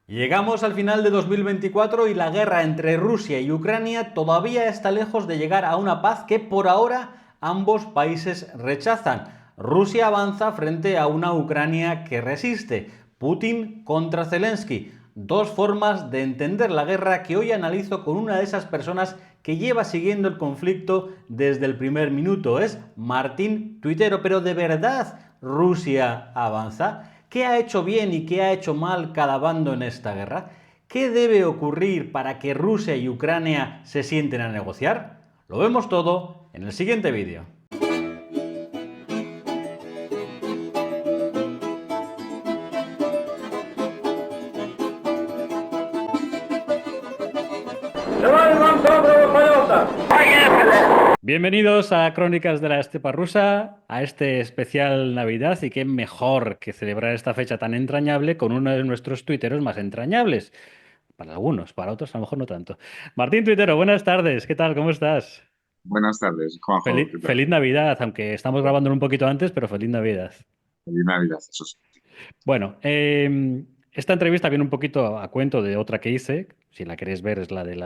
Llegamos al final de 2024 y la guerra entre Rusia y Ucrania todavía está lejos de llegar a una paz que por ahora ambos países rechazan. Rusia avanza frente a una Ucrania que resiste. Putin contra Zelensky. Dos formas de entender la guerra que hoy analizo con una de esas personas que lleva siguiendo el conflicto desde el primer minuto. Es Martín Tuitero. Pero ¿de verdad Rusia avanza? ¿Qué ha hecho bien y qué ha hecho mal cada bando en esta guerra? ¿Qué debe ocurrir para que Rusia y Ucrania se sienten a negociar? Lo vemos todo en el siguiente vídeo. Bienvenidos a Crónicas de la Estepa Rusa, a este especial Navidad, y qué mejor que celebrar esta fecha tan entrañable con uno de nuestros tuiteros más entrañables. Para algunos, para otros a lo mejor no tanto. Martín Tuitero, buenas tardes, ¿qué tal? ¿Cómo estás? Buenas tardes, Juanjo, ¿qué tal? Feliz Navidad, aunque estamos grabándolo un poquito antes, pero feliz Navidad. Feliz Navidad, eso sí. Bueno, esta entrevista viene un poquito a cuento de otra que hice. Si la queréis ver, es la de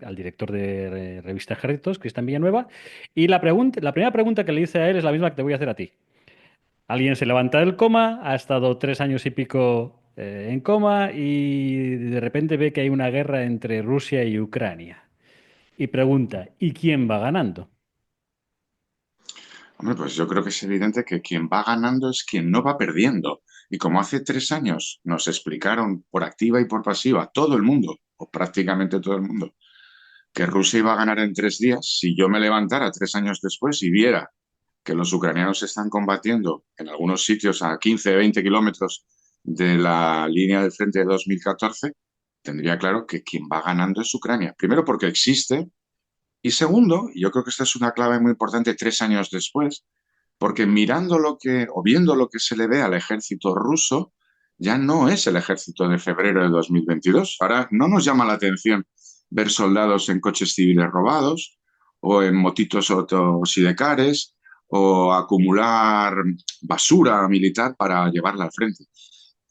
al director de Revista Ejércitos, Cristian Villanueva. Y la primera pregunta que le hice a él es la misma que te voy a hacer a ti. Alguien se levanta del coma, ha estado 3 años y pico en coma y de repente ve que hay una guerra entre Rusia y Ucrania. Y pregunta, ¿y quién va ganando? Hombre, pues yo creo que es evidente que quien va ganando es quien no va perdiendo. Y como hace 3 años nos explicaron por activa y por pasiva todo el mundo, o prácticamente todo el mundo, que Rusia iba a ganar en 3 días, si yo me levantara 3 años después y viera que los ucranianos están combatiendo en algunos sitios a 15, 20 kilómetros de la línea del frente de 2014, tendría claro que quien va ganando es Ucrania. Primero porque existe. Y segundo, y yo creo que esta es una clave muy importante 3 años después, porque mirando lo que, o viendo lo que se le ve al ejército ruso, ya no es el ejército de febrero de 2022. Ahora no nos llama la atención ver soldados en coches civiles robados, o en motitos sidecares, o acumular basura militar para llevarla al frente.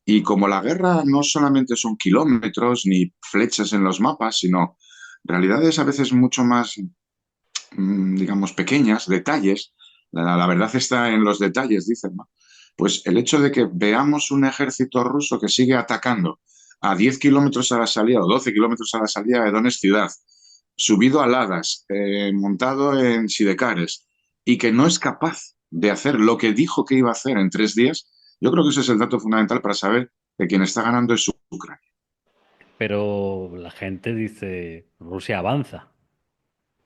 Y como la guerra no solamente son kilómetros ni flechas en los mapas, sino realidades a veces mucho más digamos, pequeñas, detalles, la verdad está en los detalles, dicen, ¿no? Pues el hecho de que veamos un ejército ruso que sigue atacando a 10 kilómetros a la salida o 12 kilómetros a la salida de Donetsk ciudad, subido a ladas, montado en sidecares, y que no es capaz de hacer lo que dijo que iba a hacer en 3 días, yo creo que ese es el dato fundamental para saber que quien está ganando es Ucrania. Pero la gente dice, Rusia avanza.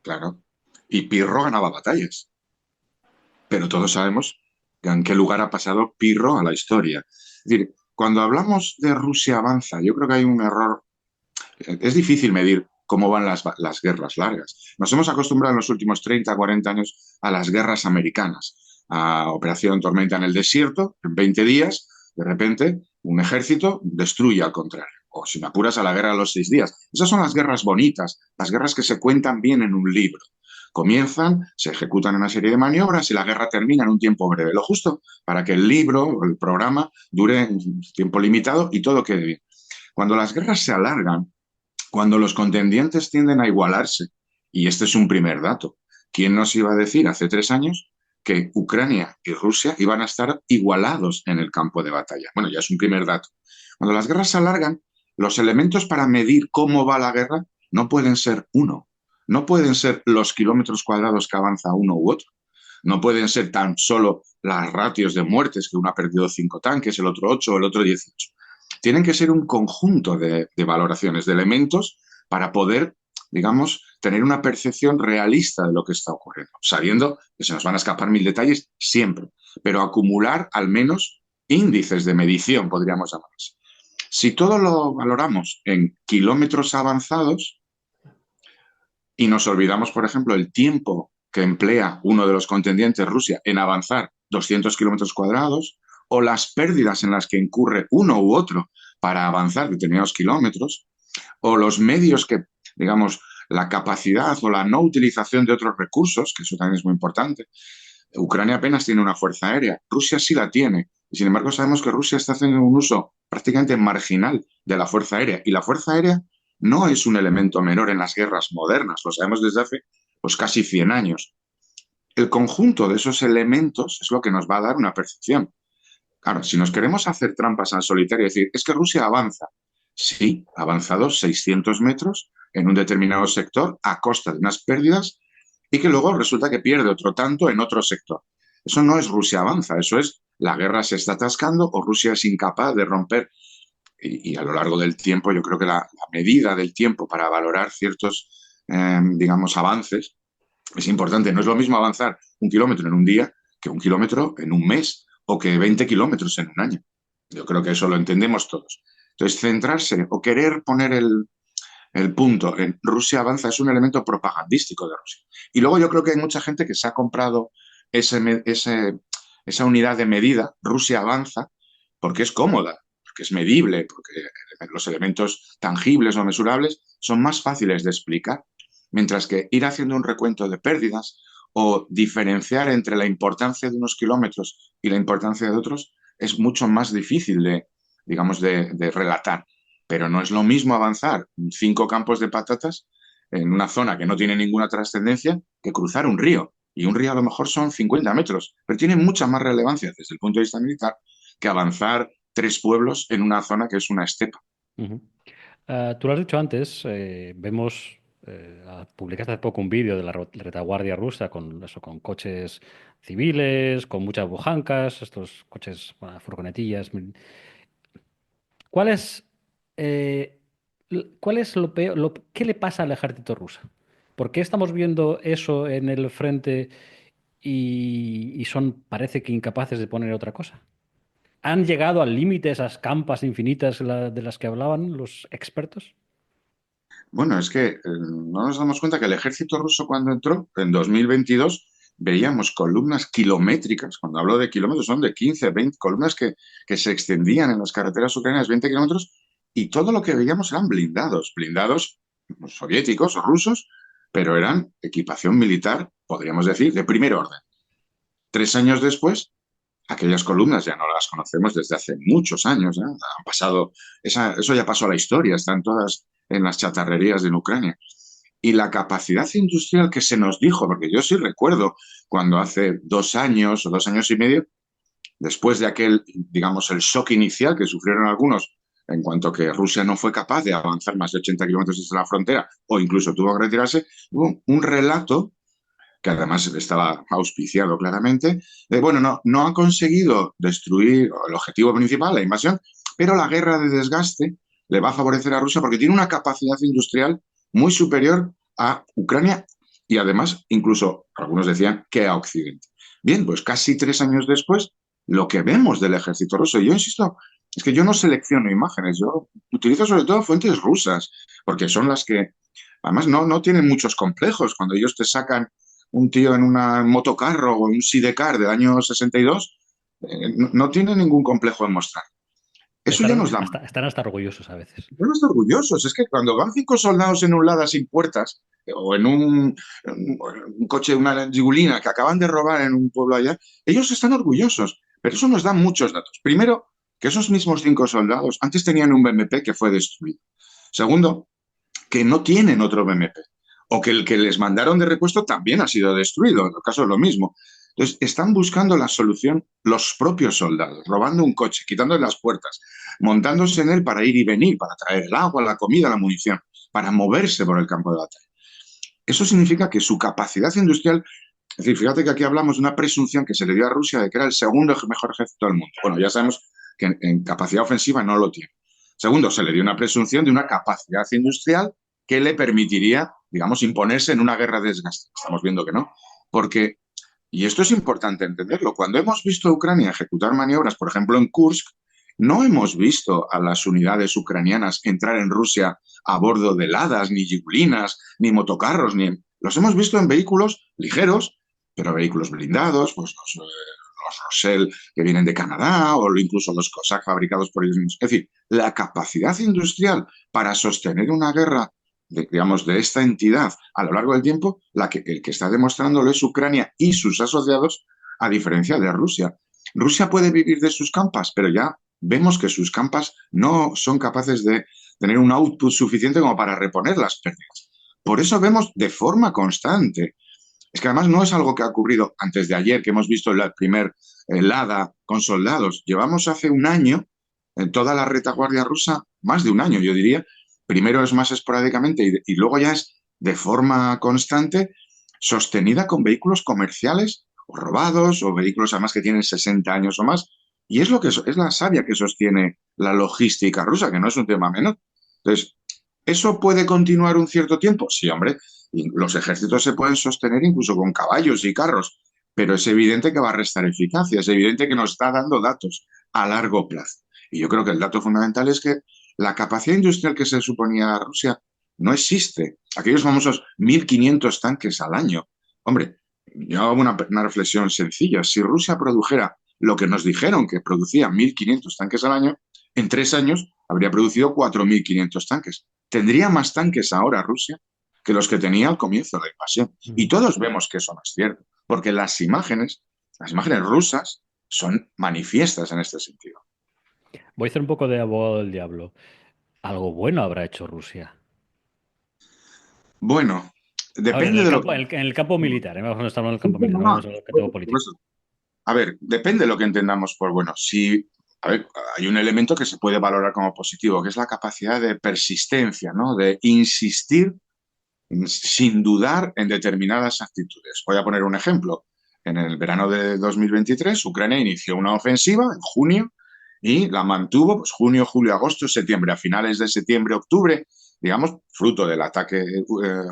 Claro. Y Pirro ganaba batallas. Pero todos sabemos en qué lugar ha pasado Pirro a la historia. Es decir, cuando hablamos de Rusia avanza, yo creo que hay un error. Es difícil medir cómo van las guerras largas. Nos hemos acostumbrado en los últimos 30, 40 años a las guerras americanas, a Operación Tormenta en el desierto, en 20 días, de repente, un ejército destruye al contrario. O si me apuras a la guerra de los 6 días. Esas son las guerras bonitas, las guerras que se cuentan bien en un libro. Comienzan, se ejecutan una serie de maniobras y la guerra termina en un tiempo breve. Lo justo para que el libro o el programa dure un tiempo limitado y todo quede bien. Cuando las guerras se alargan, cuando los contendientes tienden a igualarse, y este es un primer dato, ¿quién nos iba a decir hace 3 años que Ucrania y Rusia iban a estar igualados en el campo de batalla? Bueno, ya es un primer dato. Cuando las guerras se alargan, los elementos para medir cómo va la guerra no pueden ser uno, no pueden ser los kilómetros cuadrados que avanza uno u otro, no pueden ser tan solo las ratios de muertes, que uno ha perdido 5 tanques, el otro 8, el otro 18. Tienen que ser un conjunto de valoraciones, de elementos para poder, digamos, tener una percepción realista de lo que está ocurriendo, sabiendo que se nos van a escapar mil detalles siempre, pero acumular al menos índices de medición, podríamos llamarlos. Si todo lo valoramos en kilómetros avanzados y nos olvidamos, por ejemplo, el tiempo que emplea uno de los contendientes, Rusia, en avanzar 200 kilómetros cuadrados, o las pérdidas en las que incurre uno u otro para avanzar determinados kilómetros, o los medios que, digamos, la capacidad o la no utilización de otros recursos, que eso también es muy importante. Ucrania apenas tiene una fuerza aérea, Rusia sí la tiene, Y sin embargo, sabemos que Rusia está haciendo un uso prácticamente marginal de la Fuerza Aérea. Y la Fuerza Aérea no es un elemento menor en las guerras modernas, lo sabemos desde hace pues, casi 100 años. El conjunto de esos elementos es lo que nos va a dar una percepción. Claro, si nos queremos hacer trampas al solitario y decir, es que Rusia avanza. Sí, ha avanzado 600 metros en un determinado sector a costa de unas pérdidas y que luego resulta que pierde otro tanto en otro sector. Eso no es Rusia avanza, eso es la guerra se está atascando o Rusia es incapaz de romper. Y a lo largo del tiempo, yo creo que la medida del tiempo para valorar ciertos, digamos, avances es importante. No es lo mismo avanzar 1 kilómetro en un día que 1 kilómetro en un mes o que 20 kilómetros en un año. Yo creo que eso lo entendemos todos. Entonces, centrarse o querer poner el punto en Rusia avanza es un elemento propagandístico de Rusia. Y luego yo creo que hay mucha gente que se ha comprado esa unidad de medida, Rusia avanza, porque es cómoda, porque es medible, porque los elementos tangibles o mesurables son más fáciles de explicar, mientras que ir haciendo un recuento de pérdidas o diferenciar entre la importancia de unos kilómetros y la importancia de otros es mucho más difícil de, digamos, de relatar. Pero no es lo mismo avanzar 5 campos de patatas en una zona que no tiene ninguna trascendencia que cruzar un río. Y un río a lo mejor son 50 metros, pero tiene mucha más relevancia desde el punto de vista militar que avanzar 3 pueblos en una zona que es una estepa. Ujú. Tú lo has dicho antes, vemos, publicaste hace poco un vídeo de la retaguardia rusa con eso, con coches civiles, con muchas bujancas, estos coches, bueno, furgonetillas. ¿Cuál es, eh, cuál es lo peor, qué le pasa al ejército ruso? ¿Por qué estamos viendo eso en el frente y son, parece que incapaces de poner otra cosa? ¿Han llegado al límite esas campas infinitas de las que hablaban los expertos? Bueno, es que no nos damos cuenta que el ejército ruso cuando entró en 2022 veíamos columnas kilométricas, cuando hablo de kilómetros son de 15, 20 columnas que se extendían en las carreteras ucranianas 20 kilómetros y todo lo que veíamos eran blindados, blindados soviéticos o rusos, pero eran equipación militar, podríamos decir, de primer orden. 3 años después, aquellas columnas ya no las conocemos desde hace muchos años, ¿eh? Han pasado, eso ya pasó a la historia, están todas en las chatarrerías de Ucrania. Y la capacidad industrial que se nos dijo, porque yo sí recuerdo cuando hace 2 años o 2 años y medio, después de aquel, digamos, el shock inicial que sufrieron algunos en cuanto que Rusia no fue capaz de avanzar más de 80 kilómetros desde la frontera o incluso tuvo que retirarse, hubo un relato que además estaba auspiciado claramente, bueno, no ha conseguido destruir el objetivo principal, la invasión, pero la guerra de desgaste le va a favorecer a Rusia porque tiene una capacidad industrial muy superior a Ucrania y además incluso algunos decían que a Occidente. Bien, pues casi 3 años después, lo que vemos del ejército ruso, y yo insisto, es que yo no selecciono imágenes, yo utilizo sobre todo fuentes rusas, porque son las que además no tienen muchos complejos. Cuando ellos te sacan un tío en una motocarro o un sidecar del año 62, no tiene ningún complejo en mostrar. Eso ya nos da más. Están hasta orgullosos a veces. Están orgullosos. Es que cuando van 5 soldados en un Lada sin puertas o en un coche, una Gigulina que acaban de robar en un pueblo allá, ellos están orgullosos. Pero eso nos da muchos datos. Primero, que esos mismos 5 soldados antes tenían un BMP que fue destruido. Segundo, que no tienen otro BMP o que el que les mandaron de repuesto también ha sido destruido, en el caso es lo mismo. Entonces, están buscando la solución los propios soldados, robando un coche, quitándole las puertas, montándose en él para ir y venir, para traer el agua, la comida, la munición, para moverse por el campo de batalla. Eso significa que su capacidad industrial, es decir, fíjate que aquí hablamos de una presunción que se le dio a Rusia de que era el segundo mejor ejército del mundo. Bueno, ya sabemos que en capacidad ofensiva no lo tiene. Segundo, se le dio una presunción de una capacidad industrial que le permitiría, digamos, imponerse en una guerra de desgaste. Estamos viendo que no. Porque, y esto es importante entenderlo, cuando hemos visto a Ucrania ejecutar maniobras, por ejemplo, en Kursk, no hemos visto a las unidades ucranianas entrar en Rusia a bordo de Ladas, ni Gigulinas, ni motocarros, los hemos visto en vehículos ligeros, pero vehículos blindados, pues los Rosell que vienen de Canadá o incluso los Cossack fabricados por ellos mismos. Es decir, la capacidad industrial para sostener una guerra digamos, de esta entidad a lo largo del tiempo, el que está demostrándolo es Ucrania y sus asociados, a diferencia de Rusia. Rusia puede vivir de sus campas, pero ya vemos que sus campas no son capaces de tener un output suficiente como para reponer las pérdidas. Por eso vemos de forma constante. Es que además no es algo que ha ocurrido antes de ayer, que hemos visto la primer helada con soldados. Llevamos hace un año, en toda la retaguardia rusa, más de un año, yo diría. Primero es más esporádicamente y luego ya es de forma constante, sostenida con vehículos comerciales o robados o vehículos además que tienen 60 años o más. Y es lo que es la savia que sostiene la logística rusa, que no es un tema menor. Entonces, ¿eso puede continuar un cierto tiempo? Sí, hombre, y los ejércitos se pueden sostener incluso con caballos y carros, pero es evidente que va a restar eficacia, es evidente que nos está dando datos a largo plazo. Y yo creo que el dato fundamental es que la capacidad industrial que se suponía Rusia no existe. Aquellos famosos 1.500 tanques al año. Hombre, yo hago una reflexión sencilla. Si Rusia produjera lo que nos dijeron que producía 1.500 tanques al año, en 3 años habría producido 4.500 tanques. Tendría más tanques ahora Rusia que los que tenía al comienzo de la invasión. Y todos vemos que eso no es cierto, porque las imágenes rusas son manifiestas en este sentido. Voy a hacer un poco de abogado del diablo. Algo bueno habrá hecho Rusia. Bueno, A ver, depende de lo que... en el campo militar, vamos a estar en el Sí, campo militar, no vamos a hablar del campo por político. eso. A ver, depende de lo que entendamos por bueno. Si, a ver, hay un elemento que se puede valorar como positivo, que es la capacidad de persistencia, ¿no? De insistir sin dudar en determinadas actitudes. Voy a poner un ejemplo. En el verano de 2023, Ucrania inició una ofensiva en junio y la mantuvo pues, junio, julio, agosto, septiembre. A finales de septiembre, octubre, digamos, fruto del ataque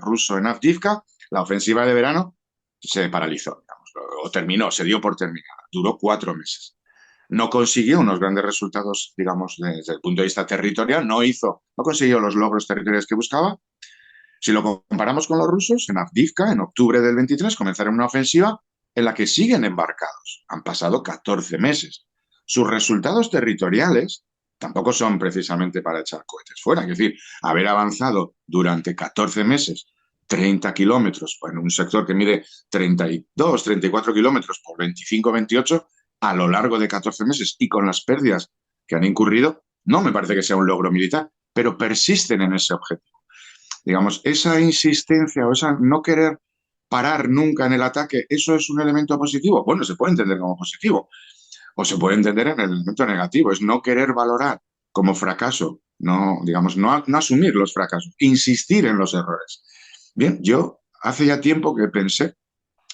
ruso en Avdiivka, la ofensiva de verano se paralizó, digamos, o terminó, se dio por terminada. Duró 4 meses. No consiguió unos grandes resultados, digamos, desde el punto de vista territorial, no consiguió los logros territoriales que buscaba. Si lo comparamos con los rusos, en Avdiivka, en octubre del 23, comenzaron una ofensiva en la que siguen embarcados. Han pasado 14 meses. Sus resultados territoriales tampoco son precisamente para echar cohetes fuera. Es decir, haber avanzado durante 14 meses 30 kilómetros en un sector que mide 32, 34 kilómetros por 25, 28 a lo largo de 14 meses y con las pérdidas que han incurrido, no me parece que sea un logro militar, pero persisten en ese objetivo. Digamos, esa insistencia o esa no querer parar nunca en el ataque, ¿eso es un elemento positivo? Bueno, se puede entender como positivo o se puede entender en el elemento negativo, es no querer valorar como fracaso, no, digamos, no asumir los fracasos, insistir en los errores. Bien, yo hace ya tiempo que pensé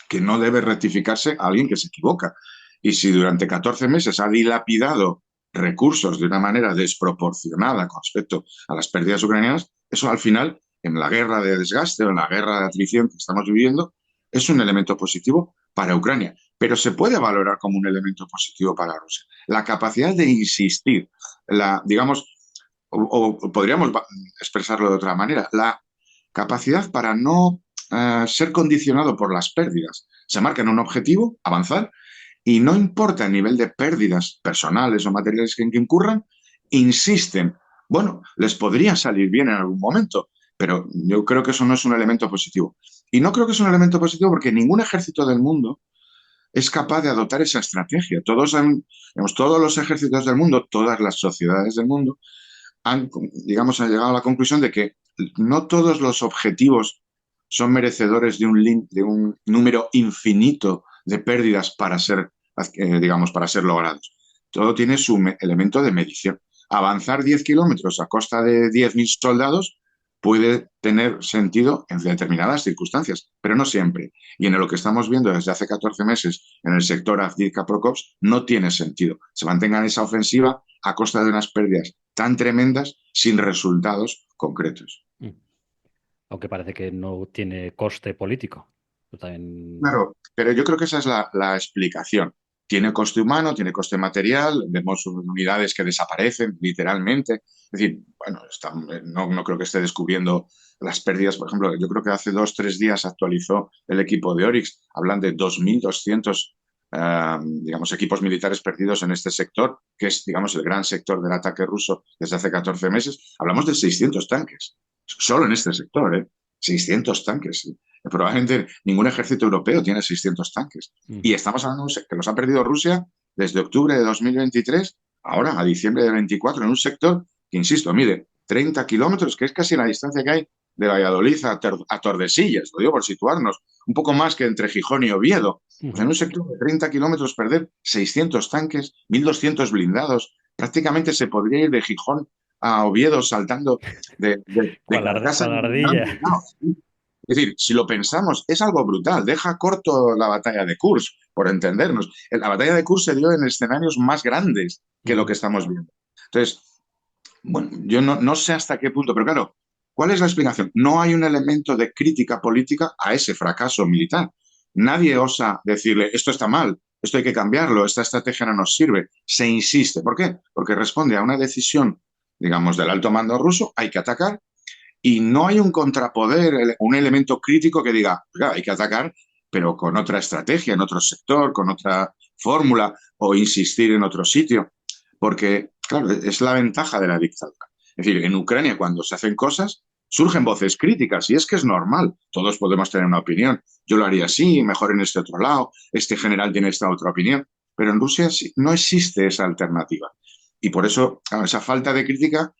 que no debe rectificarse a alguien que se equivoca. Y si durante 14 meses ha dilapidado recursos de una manera desproporcionada con respecto a las pérdidas ucranianas, eso al final, en la guerra de desgaste o en la guerra de atrición que estamos viviendo, es un elemento positivo para Ucrania, pero se puede valorar como un elemento positivo para Rusia. La capacidad de insistir, digamos, o podríamos expresarlo de otra manera, la capacidad para no ser condicionado por las pérdidas. Se marcan un objetivo, avanzar, y no importa el nivel de pérdidas personales o materiales que incurran, insisten. Bueno, les podría salir bien en algún momento, pero yo creo que eso no es un elemento positivo. Y no creo que es un elemento positivo porque ningún ejército del mundo es capaz de adoptar esa estrategia. Digamos, todos los ejércitos del mundo, todas las sociedades del mundo, digamos, han llegado a la conclusión de que no todos los objetivos son merecedores de un número infinito de pérdidas para ser, digamos, para ser logrados. Todo tiene su elemento de medición. Avanzar 10 kilómetros a costa de 10.000 soldados puede tener sentido en determinadas circunstancias, pero no siempre. Y en lo que estamos viendo desde hace 14 meses en el sector Avdiivka-Prokopsk no tiene sentido. Se mantengan esa ofensiva a costa de unas pérdidas tan tremendas sin resultados concretos. Aunque parece que no tiene coste político. También... Claro, pero yo creo que esa es la explicación. Tiene coste humano, tiene coste material, vemos unidades que desaparecen literalmente. Es decir, bueno, no creo que esté descubriendo las pérdidas. Por ejemplo, yo creo que hace 2, 3 días actualizó el equipo de Oryx, hablan de 2.200 digamos, equipos militares perdidos en este sector, que es, digamos, el gran sector del ataque ruso desde hace 14 meses. Hablamos de 600 tanques, solo en este sector, ¿eh? 600 tanques. Probablemente ningún ejército europeo tiene 600 tanques. Y estamos hablando que los ha perdido Rusia desde octubre de 2023, ahora a diciembre de 24, en un sector que, insisto, mide 30 kilómetros, que es casi la distancia que hay de Valladolid a Tordesillas, lo digo por situarnos, un poco más que entre Gijón y Oviedo. Pues en Ujú. un sector de 30 kilómetros perder 600 tanques, 1.200 blindados, prácticamente se podría ir de Gijón a Oviedo saltando de carcasa Cual en ardilla. blindado. Es decir, si lo pensamos, es algo brutal. Deja corto la batalla de Kursk, por entendernos. La batalla de Kursk se dio en escenarios más grandes que lo Ujú. que estamos viendo. Entonces, bueno, yo no sé hasta qué punto, pero claro, ¿cuál es la explicación? No hay un elemento de crítica política a ese fracaso militar. Nadie osa decirle, esto está mal, esto hay que cambiarlo, esta estrategia no nos sirve. Se insiste. ¿Por qué? Porque responde a una decisión, digamos, del alto mando ruso, hay que atacar, y no hay un contrapoder, un elemento crítico que diga, "Oiga, hay que atacar, pero con otra estrategia, en otro sector, con otra fórmula, o insistir en otro sitio. Porque, claro, es la ventaja de la dictadura. Es decir, en Ucrania cuando se hacen cosas, surgen voces críticas, y es que es normal, todos podemos tener una opinión. Yo lo haría así, mejor en este otro lado, este general tiene esta otra opinión, pero en Rusia no existe esa alternativa. Y por eso, claro, esa falta de crítica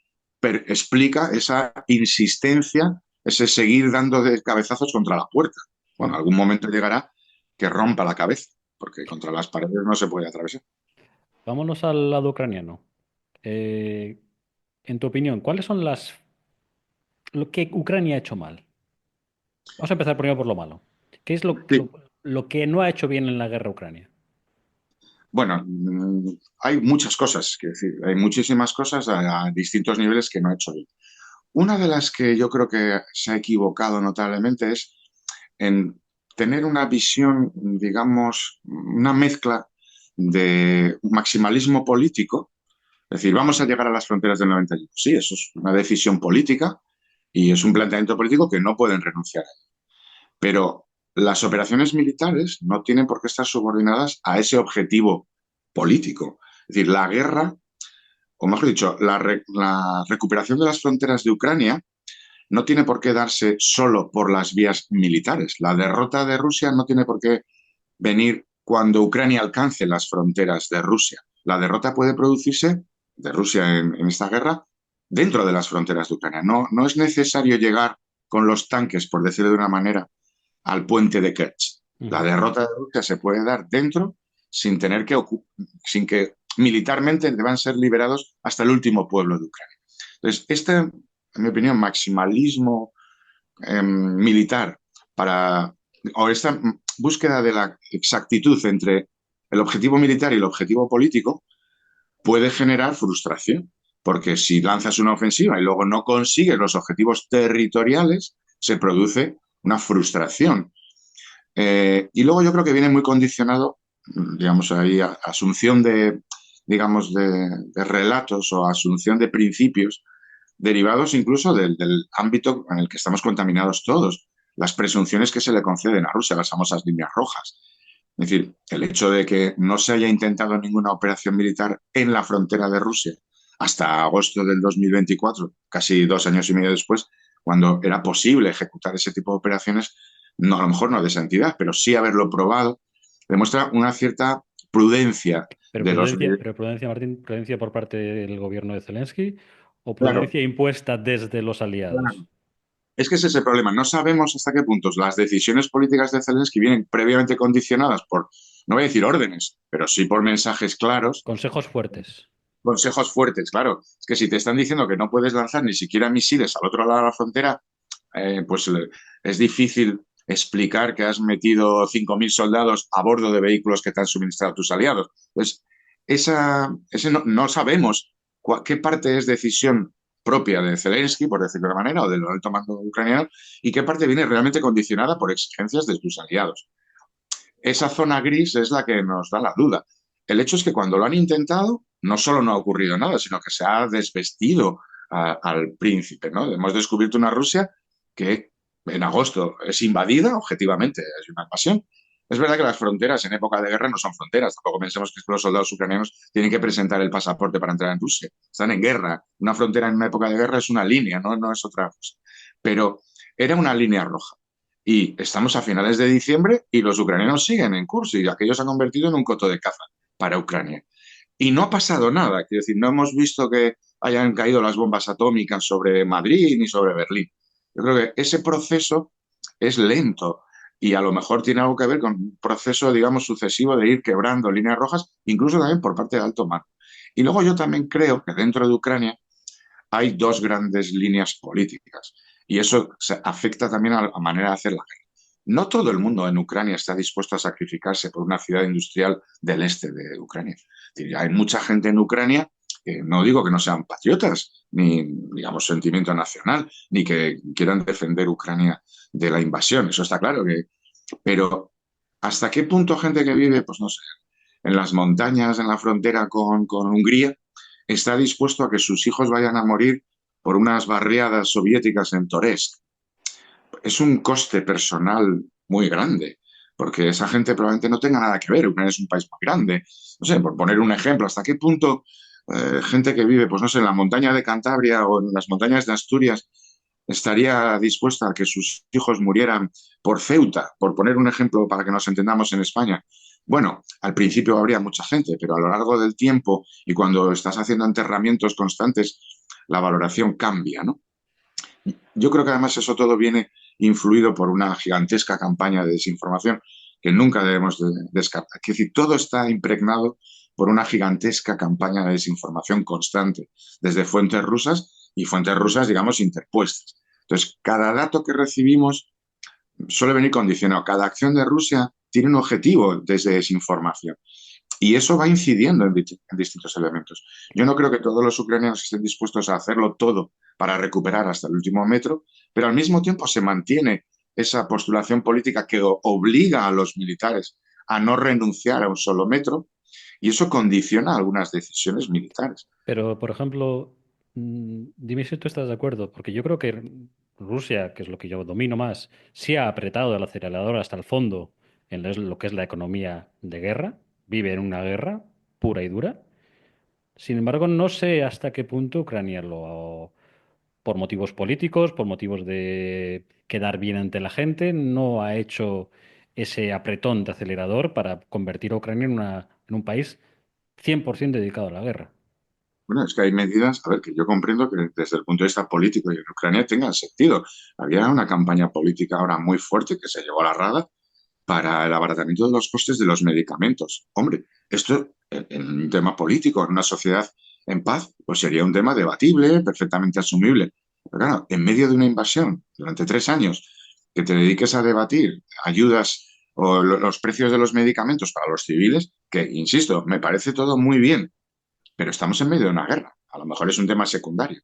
explica esa insistencia, ese seguir dando de cabezazos contra la puerta. Bueno, algún momento llegará que rompa la cabeza, porque contra las paredes no se puede atravesar. Vámonos al lado ucraniano. Eh, en tu opinión, ¿cuáles son lo que Ucrania ha hecho mal? Vamos a empezar primero por lo malo. ¿Qué es Sí. lo que no ha hecho bien en la guerra a Ucrania? Bueno, hay muchas cosas, que decir, hay muchísimas cosas a distintos niveles que no ha hecho bien. Una de las que yo creo que se ha equivocado notablemente es en tener una visión, digamos, una mezcla de maximalismo político. Es decir, vamos a llegar a las fronteras del 91. Sí, eso es una decisión política y es un planteamiento político que no pueden renunciar a. Pero las operaciones militares no tienen por qué estar subordinadas a ese objetivo político. Es decir, la guerra, o mejor dicho, la recuperación de las fronteras de Ucrania no tiene por qué darse solo por las vías militares. La derrota de Rusia no tiene por qué venir cuando Ucrania alcance las fronteras de Rusia. La derrota puede producirse de Rusia en esta guerra dentro de las fronteras de Ucrania. No es necesario llegar con los tanques, por decirlo de una manera, al puente de Kerch. La Ujú. derrota de Rusia se puede dar dentro sin tener que sin que militarmente deban ser liberados hasta el último pueblo de Ucrania. Entonces, este, en mi opinión, maximalismo militar para o esta búsqueda de la exactitud entre el objetivo militar y el objetivo político puede generar frustración, porque si lanzas una ofensiva y luego no consigues los objetivos territoriales, se produce una frustración. Y luego yo creo que viene muy condicionado, digamos, ahí asunción digamos, de relatos o asunción de principios derivados incluso del ámbito en el que estamos contaminados todos, las presunciones que se le conceden a Rusia, las famosas líneas rojas. Es decir, el hecho de que no se haya intentado ninguna operación militar en la frontera de Rusia hasta agosto del 2024, casi 2 años y medio después, cuando era posible ejecutar ese tipo de operaciones, no, a lo mejor no de esa entidad, pero sí haberlo probado, demuestra una cierta prudencia de los líderes. Pero prudencia, Martín, prudencia por parte del gobierno de Zelensky o Claro, prudencia impuesta desde los aliados. claro. Es que ese es el problema. No sabemos hasta qué puntos las decisiones políticas de Zelensky vienen previamente condicionadas por, no voy a decir órdenes, pero sí por mensajes claros, Consejos fuertes. consejos fuertes. Claro, es que si te están diciendo que no puedes lanzar ni siquiera misiles al otro lado de la frontera, pues es difícil explicar que has metido 5.000 soldados a bordo de vehículos que te han suministrado tus aliados. Entonces, ese no sabemos qué parte es decisión propia de Zelensky, por decirlo de una manera, o del alto mando ucraniano, y qué parte viene realmente condicionada por exigencias de sus aliados. Esa zona gris es la que nos da la duda. El hecho es que cuando lo han intentado, no solo no ha ocurrido nada, sino que se ha desvestido al príncipe, ¿no? Hemos descubierto una Rusia que en agosto es invadida, objetivamente, es una invasión. Es verdad que las fronteras en época de guerra no son fronteras, tampoco pensemos que los soldados ucranianos tienen que presentar el pasaporte para entrar en Rusia. Están en guerra. Una frontera en una época de guerra es una línea, no es otra cosa. Pero era una línea roja. Y estamos a finales de diciembre y los ucranianos siguen en curso y aquello se ha convertido en un coto de caza para Ucrania. Y no ha pasado nada, quiero decir, no hemos visto que hayan caído las bombas atómicas sobre Madrid ni sobre Berlín. Yo creo que ese proceso es lento y a lo mejor tiene algo que ver con un proceso, digamos, sucesivo de ir quebrando líneas rojas, incluso también por parte de alto mando. Y luego yo también creo que dentro de Ucrania hay dos grandes líneas políticas y eso afecta también a la manera de hacer la guerra. No todo el mundo en Ucrania está dispuesto a sacrificarse por una ciudad industrial del este de Ucrania. Es decir, hay mucha gente en Ucrania que no digo que no sean patriotas, ni, digamos, sentimiento nacional, ni que quieran defender Ucrania de la invasión. Eso está claro. Pero ¿hasta qué punto gente que vive, pues no sé, en las montañas, en la frontera con Hungría, está dispuesto a que sus hijos vayan a morir por unas barriadas soviéticas en Toretsk? Es un coste personal muy grande, porque esa gente probablemente no tenga nada que ver. Ucrania es un país muy grande. No sé, por poner un ejemplo, ¿hasta qué punto gente que vive, pues no sé, en la montaña de Cantabria o en las montañas de Asturias estaría dispuesta a que sus hijos murieran por Ceuta, por poner un ejemplo para que nos entendamos en España? Bueno, al principio habría mucha gente, pero a lo largo del tiempo y cuando estás haciendo enterramientos constantes, la valoración cambia, ¿no? Yo creo que además eso todo viene influido por una gigantesca campaña de desinformación que nunca debemos de descartar. Es decir, todo está impregnado por una gigantesca campaña de desinformación constante, desde fuentes rusas y fuentes rusas, digamos, interpuestas. Entonces, cada dato que recibimos suele venir condicionado. Cada acción de Rusia tiene un objetivo desde desinformación. Y eso va incidiendo en distintos elementos. Yo no creo que todos los ucranianos estén dispuestos a hacerlo todo para recuperar hasta el último metro, pero al mismo tiempo se mantiene esa postulación política que obliga a los militares a no renunciar a un solo metro y eso condiciona algunas decisiones militares. Pero, por ejemplo, dime si tú estás de acuerdo, porque yo creo que Rusia, que es lo que yo domino más, sí ha apretado el acelerador hasta el fondo en lo que es la economía de guerra, vive en una guerra pura y dura. Sin embargo, no sé hasta qué punto Ucrania por motivos políticos, por motivos de quedar bien ante la gente, no ha hecho ese apretón de acelerador para convertir a Ucrania en un país 100% dedicado a la guerra. Bueno, es que hay medidas, a ver, que yo comprendo que desde el punto de vista político y en Ucrania tengan sentido. Había una campaña política ahora muy fuerte que se llevó a la rada para el abaratamiento de los costes de los medicamentos. Hombre, esto en un tema político, en una sociedad en paz, pues sería un tema debatible, perfectamente asumible. Pero claro, en medio de una invasión, durante 3 años, que te dediques a debatir ayudas o los precios de los medicamentos para los civiles, que, insisto, me parece todo muy bien, pero estamos en medio de una guerra. A lo mejor es un tema secundario.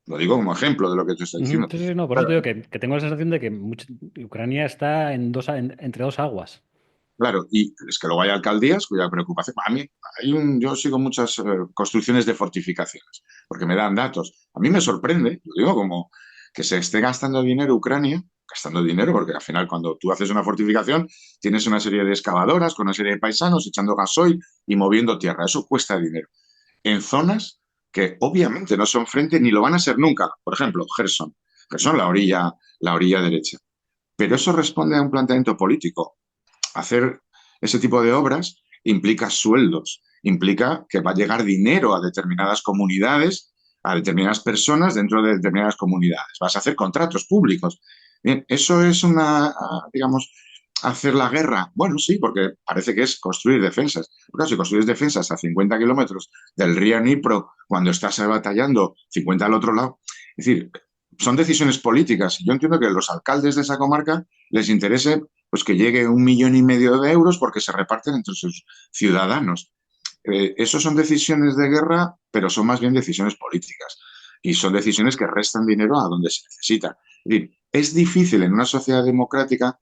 Lo digo como ejemplo de lo que te estoy Ujú. diciendo. Sí, sí, no, por eso Claro, te digo que tengo la sensación de que Ucrania está entre dos aguas. claro, y es que luego hay alcaldías cuya preocupación. A mí, yo sigo muchas construcciones de fortificaciones, porque me dan datos. A mí me sorprende, lo digo como que se esté gastando dinero Ucrania, gastando dinero, porque al final cuando tú haces una fortificación tienes una serie de excavadoras con una serie de paisanos echando gasoil y moviendo tierra. Eso cuesta dinero. En zonas que obviamente no son frente ni lo van a ser nunca. Por ejemplo, Gerson. Gerson, la orilla derecha. Pero eso responde a un planteamiento político. Hacer ese tipo de obras implica sueldos, implica que va a llegar dinero a determinadas comunidades, a determinadas personas dentro de determinadas comunidades. Vas a hacer contratos públicos. Bien, eso es digamos, hacer la guerra. Bueno, sí, porque parece que es construir defensas. Pero si construyes defensas a 50 kilómetros del río Dnipro cuando estás batallando 50 al otro lado, es decir, son decisiones políticas. Yo entiendo que a los alcaldes de esa comarca les interese pues que llegue 1,5 millones de euros porque se reparten entre sus ciudadanos. Eso son decisiones de guerra, pero son más bien decisiones políticas. Y son decisiones que restan dinero a donde se necesita. Es decir, es difícil en una sociedad democrática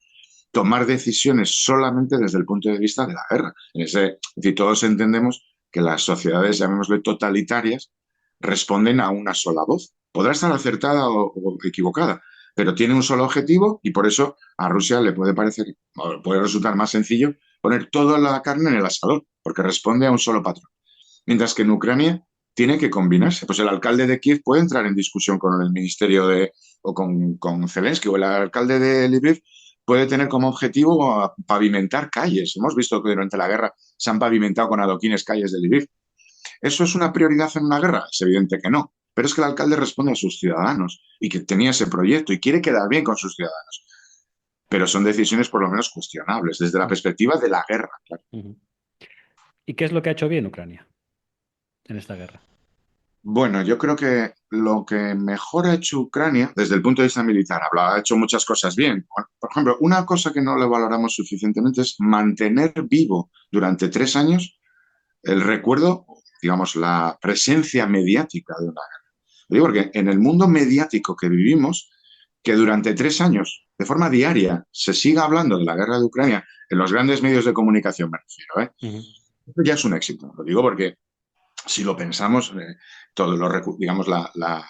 tomar decisiones solamente desde el punto de vista de la guerra. Es decir, todos entendemos que las sociedades, llamémosle totalitarias, responden a una sola voz. Podrá estar acertada o equivocada, pero tiene un solo objetivo y por eso a Rusia le puede parecer, o puede resultar más sencillo poner toda la carne en el asador, porque responde a un solo patrón. Mientras que en Ucrania tiene que combinarse. Pues el alcalde de Kiev puede entrar en discusión con el ministerio o con Zelensky, o el alcalde de Lviv puede tener como objetivo pavimentar calles. Hemos visto que durante la guerra se han pavimentado con adoquines calles de Lviv. ¿Eso es una prioridad en una guerra? Es evidente que no. Pero es que el alcalde responde a sus ciudadanos y que tenía ese proyecto y quiere quedar bien con sus ciudadanos. Pero son decisiones por lo menos cuestionables desde la perspectiva de la guerra. Claro. Ujú. ¿Y qué es lo que ha hecho bien Ucrania en esta guerra? Bueno, yo creo que lo que mejor ha hecho Ucrania desde el punto de vista militar, ha hecho muchas cosas bien. Por ejemplo, una cosa que no le valoramos suficientemente es mantener vivo durante 3 años el recuerdo, digamos, la presencia mediática de una guerra. Lo digo porque en el mundo mediático que vivimos, que durante 3 años, de forma diaria, se siga hablando de la guerra de Ucrania en los grandes medios de comunicación, me refiero, ¿eh? Ujú. Esto ya es un éxito. Lo digo porque si lo pensamos, digamos, la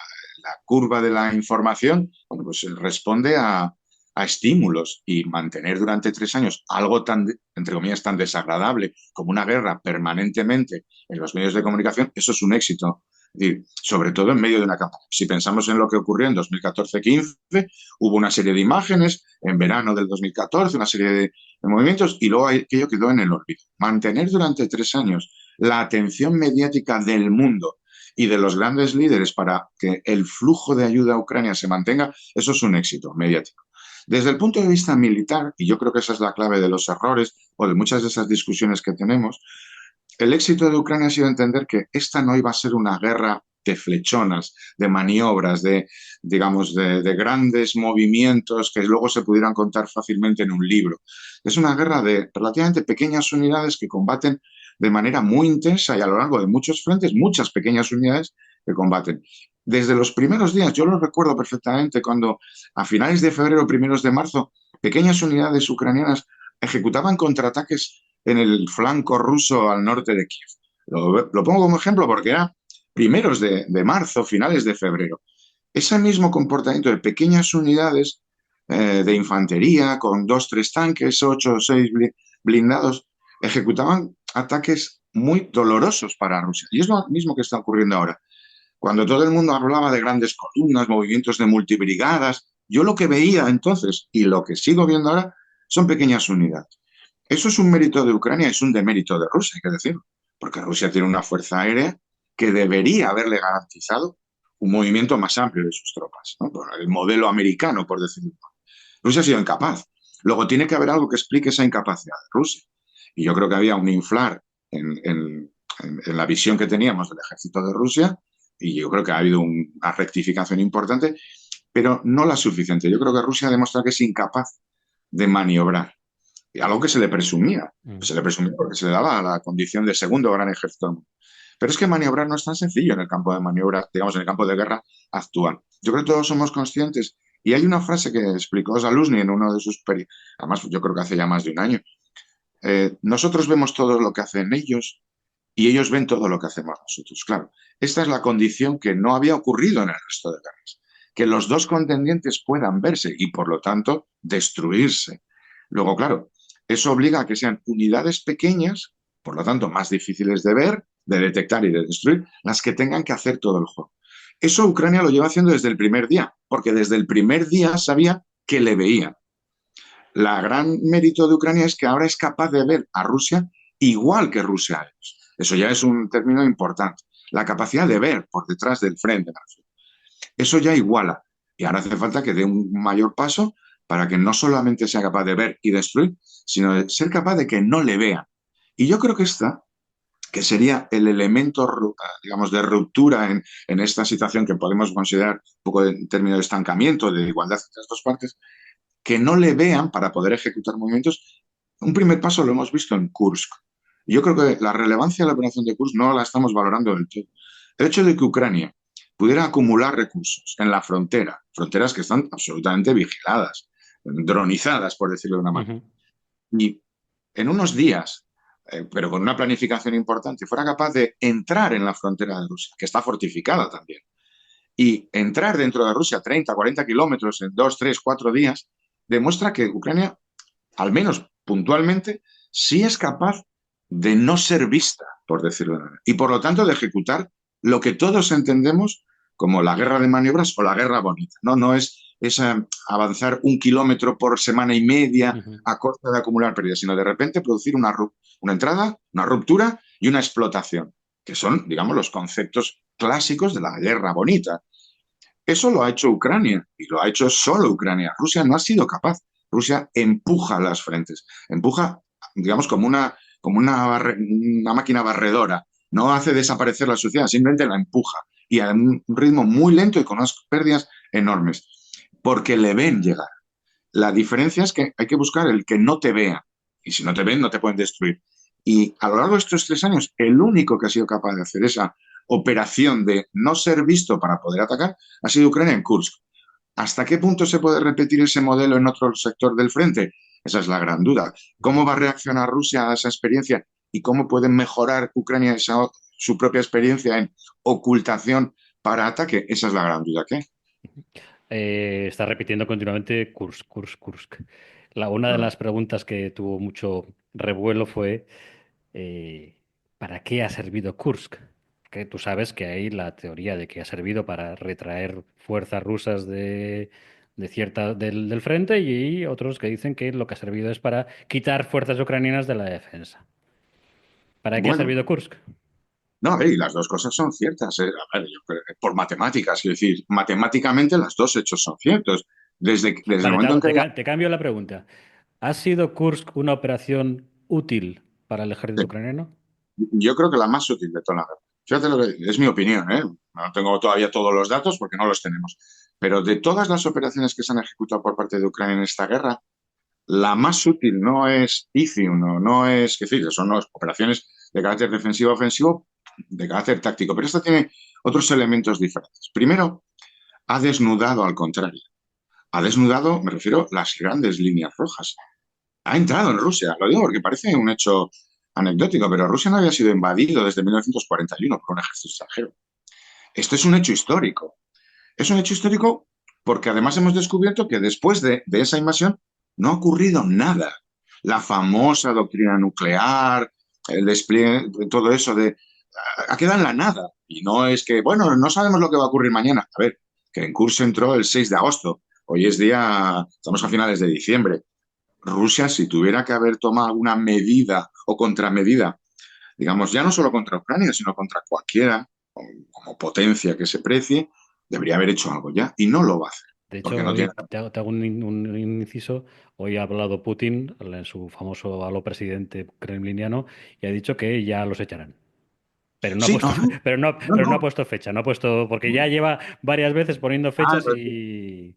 curva de la información, bueno, pues responde a estímulos y mantener durante 3 años algo tan, entre comillas, tan desagradable como una guerra permanentemente en los medios de comunicación, eso es un éxito. Es decir, sobre todo en medio de una campaña. Si pensamos en lo que ocurrió en 2014-15, hubo una serie de imágenes, en verano del 2014, una serie de movimientos, y luego aquello quedó en el olvido. Mantener durante 3 años la atención mediática del mundo y de los grandes líderes para que el flujo de ayuda a Ucrania se mantenga, eso es un éxito mediático. Desde el punto de vista militar, y yo creo que esa es la clave de los errores o de muchas de esas discusiones que tenemos, el éxito de Ucrania ha sido entender que esta no iba a ser una guerra de flechonas, de maniobras, digamos, de grandes movimientos que luego se pudieran contar fácilmente en un libro. Es una guerra de relativamente pequeñas unidades que combaten de manera muy intensa y a lo largo de muchos frentes, muchas pequeñas unidades que combaten. Desde los primeros días, yo lo recuerdo perfectamente, cuando a finales de febrero, primeros de marzo, pequeñas unidades ucranianas ejecutaban contraataques en el flanco ruso al norte de Kiev. Lo pongo como ejemplo porque era primeros de marzo, finales de febrero. Ese mismo comportamiento de pequeñas unidades de infantería con 2, 3 tanques, 8 o 6 blindados, ejecutaban ataques muy dolorosos para Rusia. Y es lo mismo que está ocurriendo ahora. Cuando todo el mundo hablaba de grandes columnas, movimientos de multibrigadas, yo lo que veía entonces y lo que sigo viendo ahora son pequeñas unidades. Eso es un mérito de Ucrania, es un demérito de Rusia, hay que decirlo, porque Rusia tiene una fuerza aérea que debería haberle garantizado un movimiento más amplio de sus tropas, ¿no? Por el modelo americano, por decirlo. Rusia ha sido incapaz. Luego tiene que haber algo que explique esa incapacidad de Rusia. Y yo creo que había un inflar en la visión que teníamos del ejército de Rusia, y yo creo que ha habido una rectificación importante, pero no la suficiente. Yo creo que Rusia ha demostrado que es incapaz de maniobrar. Y algo que se le presumía. Pues se le presumía porque se le daba la condición de segundo gran ejército del mundo. Pero es que maniobrar no es tan sencillo en el campo de maniobra, digamos, en el campo de guerra actual. Yo creo que todos somos conscientes. Y hay una frase que explicó Zaluzny en uno de sus además yo creo que hace ya más de un año. Nosotros vemos todo lo que hacen ellos y ellos ven todo lo que hacemos nosotros. Claro, esta es la condición que no había ocurrido en el resto de guerras. Que los dos contendientes puedan verse y, por lo tanto, destruirse. Luego, claro, eso obliga a que sean unidades pequeñas, por lo tanto, más difíciles de ver, de detectar y de destruir, las que tengan que hacer todo el juego. Eso Ucrania lo lleva haciendo desde el primer día, porque desde el primer día sabía que le veían. La gran mérito de Ucrania es que ahora es capaz de ver a Rusia igual que Rusia a ellos. Eso ya es un término importante. La capacidad de ver por detrás del frente. Eso ya iguala. Y ahora hace falta que dé un mayor paso para que no solamente sea capaz de ver y destruir, sino de ser capaz de que no le vean. Y yo creo que que sería el elemento, digamos, de ruptura en esta situación que podemos considerar un poco en términos de estancamiento, de igualdad entre las dos partes, que no le vean para poder ejecutar movimientos. Un primer paso lo hemos visto en Kursk. Yo creo que la relevancia de la operación de Kursk no la estamos valorando del todo. El hecho de que Ucrania pudiera acumular recursos en la frontera, fronteras que están absolutamente vigiladas, dronizadas, por decirlo de una manera, Ujú. y en unos días, pero con una planificación importante, fuera capaz de entrar en la frontera de Rusia, que está fortificada también, y entrar dentro de Rusia 30, 40 kilómetros en 2, 3, 4 días, demuestra que Ucrania, al menos puntualmente, sí es capaz de no ser vista, por decirlo de una manera, y por lo tanto de ejecutar lo que todos entendemos como la guerra de maniobras o la guerra bonita. No, no es es avanzar 1 kilómetro por semana y media Ujú. a costa de acumular pérdidas, sino de repente producir una entrada, una ruptura y una explotación, que son, digamos, los conceptos clásicos de la guerra bonita. Eso lo ha hecho Ucrania y lo ha hecho solo Ucrania. Rusia no ha sido capaz. Rusia empuja las frentes, empuja, digamos, como una máquina barredora. No hace desaparecer la sociedad, simplemente la empuja y a un ritmo muy lento y con unas pérdidas enormes, porque le ven llegar. La diferencia es que hay que buscar el que no te vea y si no te ven no te pueden destruir. Y a lo largo de estos 3 años, el único que ha sido capaz de hacer esa operación de no ser visto para poder atacar ha sido Ucrania en Kursk. ¿Hasta qué punto se puede repetir ese modelo en otro sector del frente? Esa es la gran duda. ¿Cómo va a reaccionar Rusia a esa experiencia y cómo puede mejorar Ucrania su propia experiencia en ocultación para ataque? Esa es la gran duda. ¿Qué? Está repitiendo continuamente Kursk, Kursk, Kursk. Una de las preguntas que tuvo mucho revuelo fue eh, ¿para qué ha servido Kursk? Que tú sabes que hay la teoría de que ha servido para retraer fuerzas rusas del frente y otros que dicen que lo que ha servido es para quitar fuerzas ucranianas de la defensa. ¿Para qué ha Bueno, servido Kursk? no, a ver, y las dos cosas son ciertas. A ver, yo creo que por matemáticas, es decir, matemáticamente los dos hechos son ciertos. Desde el Vale, momento en que te cambio la pregunta. ¿Ha sido Kursk una operación útil para el ejército ucraniano? yo creo que la más útil de toda la guerra. Fíjate lo que es mi opinión, ¿eh? No tengo todavía todos los datos porque no los tenemos. Pero de todas las operaciones que se han ejecutado por parte de Ucrania en esta guerra, la más útil no es Izium, no es, que decir, son operaciones de carácter defensivo-ofensivo, de carácter táctico, pero esta tiene otros elementos diferentes. Primero, ha desnudado al contrario. Ha desnudado, me refiero, las grandes líneas rojas. Ha entrado en Rusia, lo digo porque parece un hecho anecdótico, pero Rusia no había sido invadido desde 1941 por un ejército extranjero. Esto es un hecho histórico. Es un hecho histórico porque además hemos descubierto que después de esa invasión no ha ocurrido nada. La famosa doctrina nuclear, el despliegue, todo eso ha quedado en la nada. Y no es que, bueno, no sabemos lo que va a ocurrir mañana. A ver, que en curso entró el 6 de agosto. Hoy es día, estamos a finales de diciembre. Rusia, si tuviera que haber tomado alguna medida o contramedida, digamos, ya no solo contra Ucrania, sino contra cualquiera, como potencia que se precie, debería haber hecho algo ya y no lo va a hacer, De porque hecho, no hoy tiene. te hago un inciso. Hoy ha hablado Putin en su famoso halo presidente kremliniano y ha dicho que ya los echarán. Pero no ha Sí, puesto, no, no, no, pero no ha no. puesto fecha, no ha puesto, porque ya lleva varias veces poniendo Ah, fechas y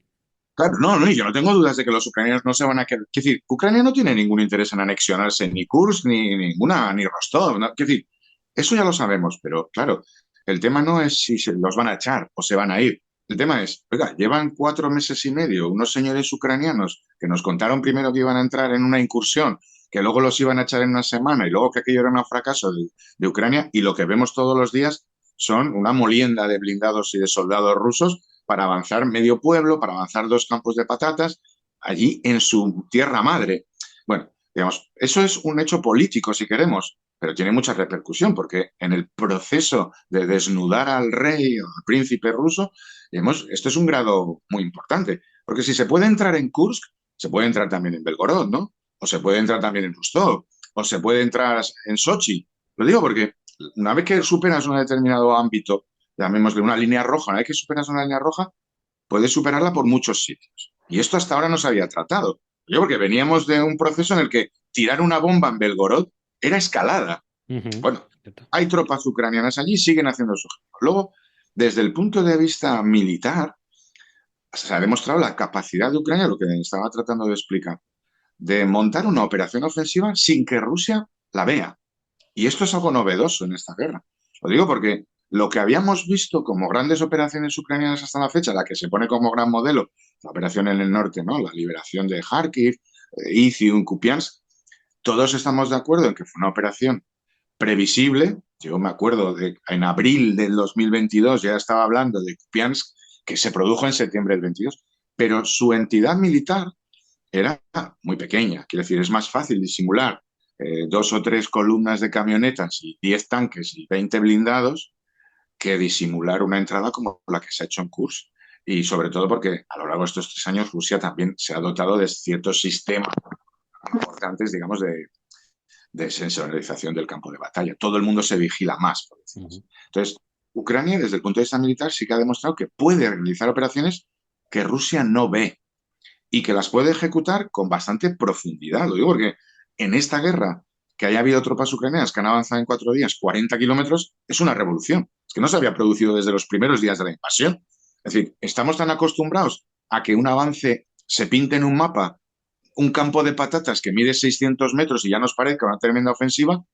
claro, no, no, y yo no tengo dudas de que los ucranianos no se van a quedar. Es decir, Ucrania no tiene ningún interés en anexionarse ni Kursk, ni ninguna, ni Rostov. ¿No? Es decir, eso ya lo sabemos, pero claro, el tema no es si se los van a echar o se van a ir. El tema es, oiga, llevan 4 meses y medio unos señores ucranianos que nos contaron primero que iban a entrar en una incursión, que luego los iban a echar en una semana y luego que aquello era un fracaso de Ucrania, y lo que vemos todos los días son una molienda de blindados y de soldados rusos para avanzar medio pueblo, para avanzar 2 campos de patatas, allí en su tierra madre. Bueno, digamos, eso es un hecho político, si queremos, pero tiene mucha repercusión, porque en el proceso de desnudar al rey o al príncipe ruso, digamos, esto es un grado muy importante, porque si se puede entrar en Kursk, se puede entrar también en Belgorod, ¿no? O se puede entrar también en Rostov, o se puede entrar en Sochi. Lo digo porque una vez que superas un determinado ámbito, llamémosle una línea roja, una vez que superas una línea roja, puedes superarla por muchos sitios. Y esto hasta ahora no se había tratado. Yo porque veníamos de un proceso en el que tirar una bomba en Belgorod era escalada. ujú, Bueno, cierto. hay tropas ucranianas allí, siguen haciendo su ejército. Luego, desde el punto de vista militar, se ha demostrado la capacidad de Ucrania, lo que estaba tratando de explicar, de montar una operación ofensiva sin que Rusia la vea. Y esto es algo novedoso en esta guerra. Lo digo porque lo que habíamos visto como grandes operaciones ucranianas hasta la fecha, la que se pone como gran modelo, la operación en el norte, ¿no? La liberación de Kharkiv, Izium, Kupiansk, todos estamos de acuerdo en que fue una operación previsible. Yo me acuerdo de en abril del 2022 ya estaba hablando de Kupiansk, que se produjo en septiembre del 22, pero su entidad militar era muy pequeña. Quiero decir, es más fácil disimular 2 o 3 columnas de camionetas y 10 tanques y 20 blindados que disimular una entrada como la que se ha hecho en Kursk. Y sobre todo porque a lo largo de estos 3 años Rusia también se ha dotado de ciertos sistemas importantes, digamos, de sensorización del campo de batalla. Todo el mundo se vigila más, por decirlo así. Ujú. Entonces, Ucrania, desde el punto de vista militar, sí que ha demostrado que puede realizar operaciones que Rusia no ve y que las puede ejecutar con bastante profundidad. Lo digo porque en esta guerra, que haya habido tropas ucranianas que han avanzado en 4 días 40 kilómetros, es una revolución. Es que no se había producido desde los primeros días de la invasión. Es decir, estamos tan acostumbrados a que un avance se pinte en un mapa un campo de patatas que mide 600 metros y ya nos parezca una tremenda ofensiva,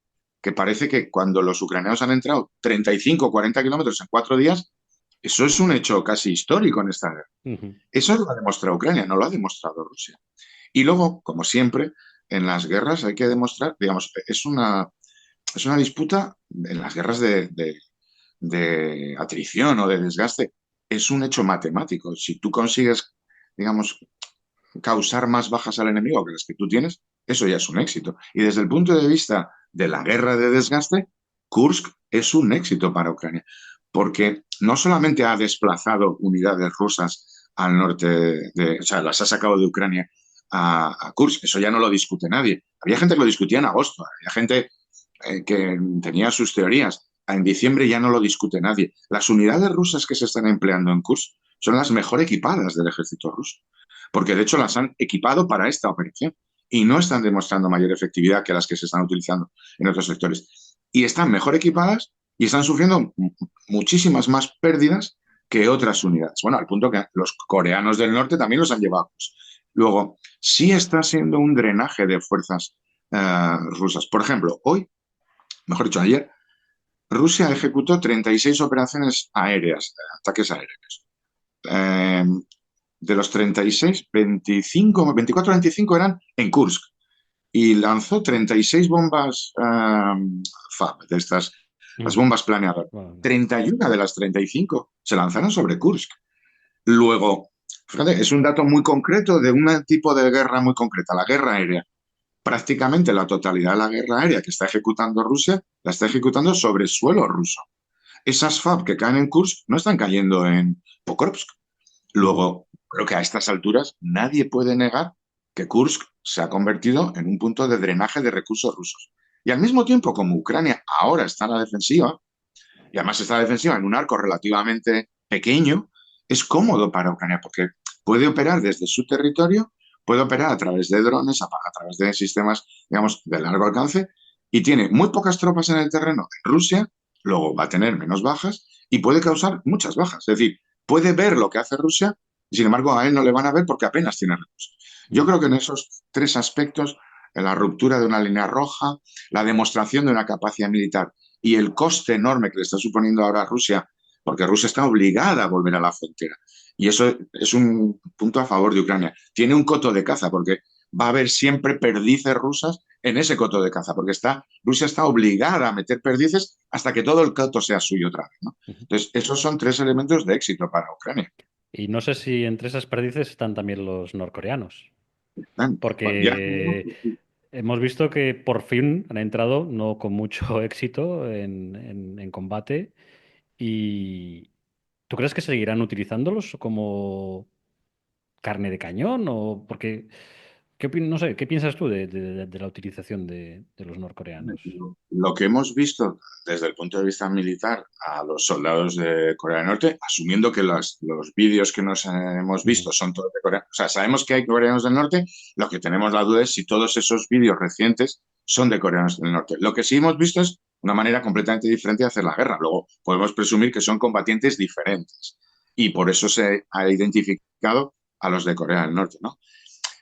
que parece que cuando los ucranianos han entrado 35 o 40 kilómetros en 4 días, eso es un hecho casi histórico en esta guerra. Ujú. Eso lo ha demostrado Ucrania, no lo ha demostrado Rusia. Y luego, como siempre, en las guerras hay que demostrar, digamos, es una disputa en las guerras de atrición o de desgaste. Es un hecho matemático. Si tú consigues, digamos, causar más bajas al enemigo que las que tú tienes, eso ya es un éxito. Y desde el punto de vista de la guerra de desgaste, Kursk es un éxito para Ucrania, porque no solamente ha desplazado unidades rusas al norte o sea, las ha sacado de Ucrania a Kursk, eso ya no lo discute nadie. Había gente que lo discutía en agosto, había gente que tenía sus teorías. En diciembre ya no lo discute nadie. Las unidades rusas que se están empleando en Kursk son las mejor equipadas del ejército ruso, porque de hecho las han equipado para esta operación y no están demostrando mayor efectividad que las que se están utilizando en otros sectores. Y están mejor equipadas y están sufriendo muchísimas más pérdidas que otras unidades. Bueno, al punto que los coreanos del norte también los han llevado. Luego, sí está siendo un drenaje de fuerzas rusas. Por ejemplo, hoy, mejor dicho, ayer, Rusia ejecutó 36 operaciones aéreas, ataques aéreos. Eh, de los 36, 25, 24, 25 eran en Kursk y lanzó 36 bombas FAB, de estas, las Ujú. bombas planeadoras. Bueno, 31 de las 35 se lanzaron sobre Kursk. Luego, fíjate, es un dato muy concreto de un tipo de guerra muy concreta, la guerra aérea. Prácticamente la totalidad de la guerra aérea que está ejecutando Rusia la está ejecutando sobre suelo ruso. Esas FAB que caen en Kursk no están cayendo en Pokrovsk. ujú. Luego, creo que a estas alturas nadie puede negar que Kursk se ha convertido en un punto de drenaje de recursos rusos. Y al mismo tiempo, como Ucrania ahora está en la defensiva, y además está a la defensiva en un arco relativamente pequeño, es cómodo para Ucrania porque puede operar desde su territorio, puede operar a través de drones, a través de sistemas, digamos, de largo alcance, y tiene muy pocas tropas en el terreno en Rusia, luego va a tener menos bajas y puede causar muchas bajas. Es decir, puede ver lo que hace Rusia y sin embargo a él no le van a ver porque apenas tiene recursos. Yo creo que en esos tres aspectos, en la ruptura de una línea roja, la demostración de una capacidad militar y el coste enorme que le está suponiendo ahora a Rusia, porque Rusia está obligada a volver a la frontera. Y eso es un punto a favor de Ucrania. Tiene un coto de caza, porque va a haber siempre perdices rusas en ese coto de caza, porque Rusia está obligada a meter perdices hasta que todo el coto sea suyo otra vez, ¿no? Ujú. Entonces, esos son tres elementos de éxito para Ucrania. Y no sé si entre esas perdices están también los norcoreanos, Ya, porque hemos visto que por fin han entrado, no con mucho éxito, en combate. ¿Y tú crees que seguirán utilizándolos como carne de cañón? O porque, no sé, ¿qué piensas tú de la utilización de los norcoreanos? lo que hemos visto desde el punto de vista militar a los soldados de Corea del Norte, asumiendo que los vídeos que nos hemos Ujú. visto son todos de Corea, o sea, sabemos que hay coreanos del norte, lo que tenemos la duda es si todos esos vídeos recientes son de coreanos del norte. Lo que sí hemos visto es una manera completamente diferente de hacer la guerra. Luego podemos presumir que son combatientes diferentes y por eso se ha identificado a los de Corea del Norte, ¿no?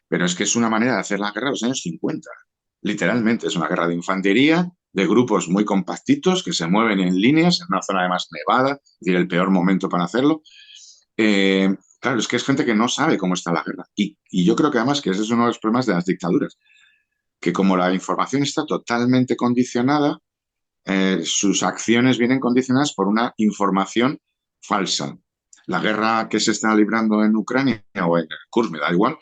Pero es que es una manera de hacer la guerra de los años 50. Literalmente, es una guerra de infantería, de grupos muy compactitos que se mueven en líneas, en una zona además nevada, es decir, el peor momento para hacerlo. Claro, es que es gente que no sabe cómo está la guerra. Y yo creo que además que ese es uno de los problemas de las dictaduras, que como la información está totalmente condicionada, sus acciones vienen condicionadas por una información falsa. La guerra que se está librando en Ucrania o en Kursk, me da igual,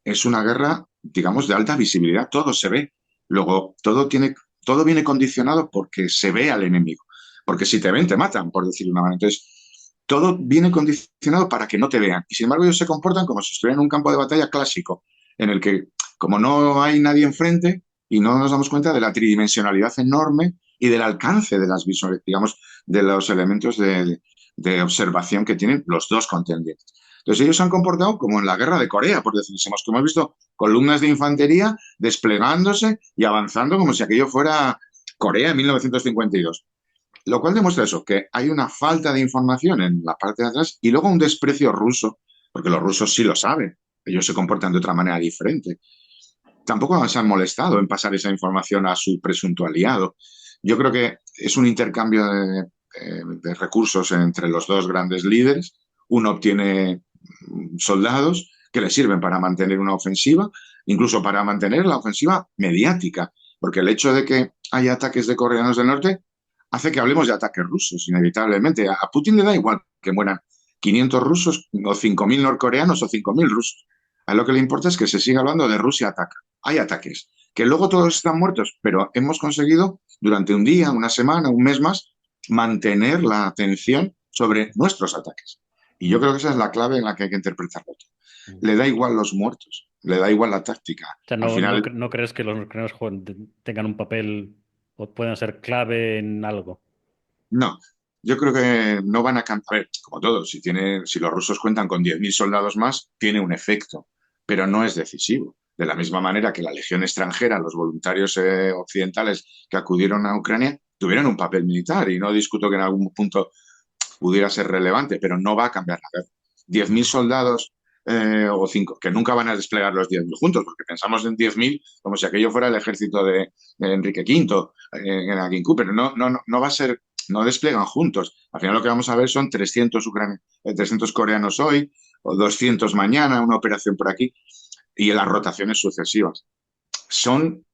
es una guerra, digamos, de alta visibilidad. Todo se ve. Luego, todo viene condicionado porque se ve al enemigo. Porque si te ven, te matan, por decirlo de una manera. Entonces, todo viene condicionado para que no te vean. Y sin embargo, ellos se comportan como si estuvieran en un campo de batalla clásico, en el que, como no hay nadie enfrente y no nos damos cuenta de la tridimensionalidad enorme y del alcance de las visuales, digamos, de los elementos de observación que tienen los dos contendientes. Entonces ellos se han comportado como en la guerra de Corea, por decirlo, que hemos visto columnas de infantería desplegándose y avanzando como si aquello fuera Corea en 1952. Lo cual demuestra eso, que hay una falta de información en la parte de atrás y luego un desprecio ruso, porque los rusos sí lo saben, ellos se comportan de otra manera diferente. Tampoco se han molestado en pasar esa información a su presunto aliado. Yo creo que es un intercambio de recursos entre los dos grandes líderes. Uno obtiene soldados que le sirven para mantener una ofensiva, incluso para mantener la ofensiva mediática, porque el hecho de que haya ataques de coreanos del norte hace que hablemos de ataques rusos, inevitablemente. A Putin le da igual que mueran 500 rusos o 5.000 norcoreanos o 5.000 rusos. A lo que le importa es que se siga hablando de Rusia ataca. Hay ataques, que luego todos están muertos, pero hemos conseguido durante un día, una semana, un mes más, mantener la atención sobre nuestros ataques. Y yo creo que esa es la clave en la que hay que interpretarlo todo. Le da igual los muertos, le da igual la táctica. O sea, Al final, no crees que los ucranianos tengan un papel o puedan ser clave en algo. no, yo creo que no van a cambiar. A ver, como todo, si los rusos cuentan con 10.000 soldados más, tiene un efecto, pero no es decisivo. De la misma manera que la Legión extranjera, los voluntarios occidentales que acudieron a Ucrania, tuvieron un papel militar y no discuto que en algún punto pudiera ser relevante, pero no va a cambiar la guerra. 10.000 soldados o 5, que nunca van a desplegar los 10.000 juntos, porque pensamos en 10.000 como si aquello fuera el ejército de Enrique V, en Anakin Cooper. No va a ser, no despliegan juntos. Al final lo que vamos a ver son 300 coreanos hoy, o 200 mañana, una operación por aquí, y las rotaciones sucesivas. Son,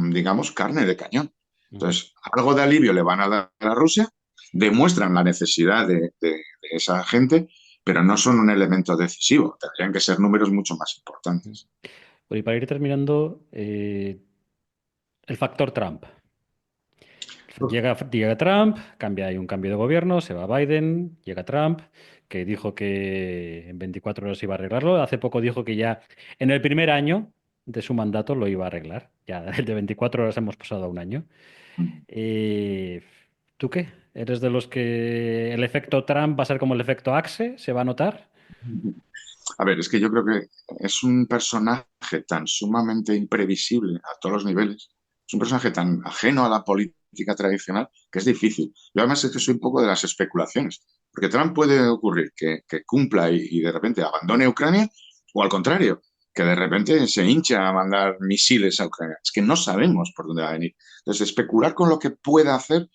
digamos, carne de cañón. Entonces, algo de alivio le van a dar a Rusia, demuestran la necesidad de esa gente, pero no son un elemento decisivo. Tendrían que ser números mucho más importantes. Bueno, y para ir terminando, el factor Trump. Llega Trump, hay un cambio de gobierno, se va Biden, llega Trump, que dijo que en 24 horas iba a arreglarlo. Hace poco dijo que ya en el primer año de su mandato lo iba a arreglar. Ya de 24 horas hemos pasado a un año. Eh, ¿Tú qué? ¿Eres de los que el efecto Trump va a ser como el efecto Axe? ¿Se va a notar? A ver, es que yo creo que es un personaje tan sumamente imprevisible a todos los niveles, es un personaje tan ajeno a la política tradicional que es difícil. Yo además es que soy un poco de las especulaciones, porque Trump puede ocurrir que cumpla y de repente abandone Ucrania, o al contrario, que de repente se hinche a mandar misiles a Ucrania. Es que no sabemos por dónde va a venir. Entonces, especular con lo que pueda hacer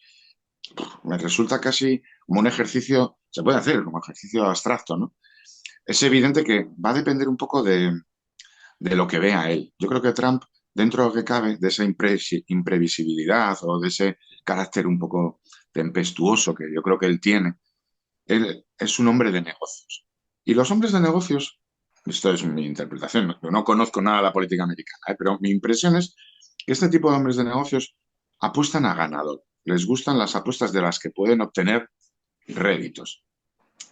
me resulta casi como un ejercicio, se puede hacer como ejercicio abstracto, ¿no? Es evidente que va a depender un poco de lo que vea él. Yo creo que Trump, dentro de lo que cabe, de esa imprevisibilidad o de ese carácter un poco tempestuoso que yo creo que él tiene, él es un hombre de negocios. Y los hombres de negocios, esto es mi interpretación, yo no conozco nada de la política americana, pero mi impresión es que este tipo de hombres de negocios apuestan a ganador. Les gustan las apuestas de las que pueden obtener réditos.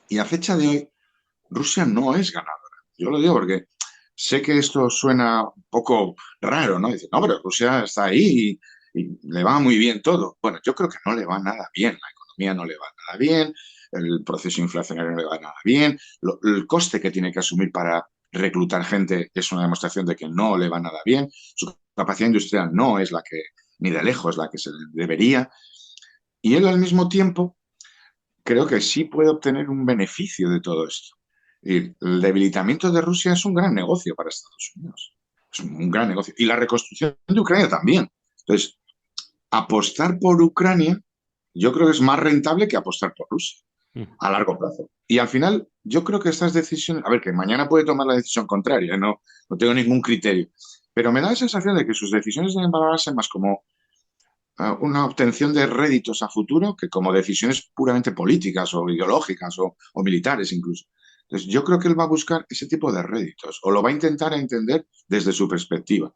Y a fecha de hoy, Rusia no es ganadora. Yo lo digo porque sé que esto suena un poco raro, ¿no? Dice, no, pero Rusia está ahí y le va muy bien todo. Bueno, yo creo que no le va nada bien. La economía no le va nada bien, el proceso inflacionario no le va nada bien, el coste que tiene que asumir para reclutar gente es una demostración de que no le va nada bien, su capacidad industrial no es la que, ni de lejos, la que se debería. Y él al mismo tiempo creo que sí puede obtener un beneficio de todo esto. Y el debilitamiento de Rusia es un gran negocio para Estados Unidos. Es un gran negocio. Y la reconstrucción de Ucrania también. Entonces, apostar por Ucrania yo creo que es más rentable que apostar por Rusia Mm. a largo plazo. Y al final, yo creo que estas decisiones, a ver, que mañana puede tomar la decisión contraria, no tengo ningún criterio, pero me da la sensación de que sus decisiones deben valorarse más como una obtención de réditos a futuro que como decisiones puramente políticas o ideológicas o militares incluso. Entonces, yo creo que él va a buscar ese tipo de réditos o lo va a intentar entender desde su perspectiva.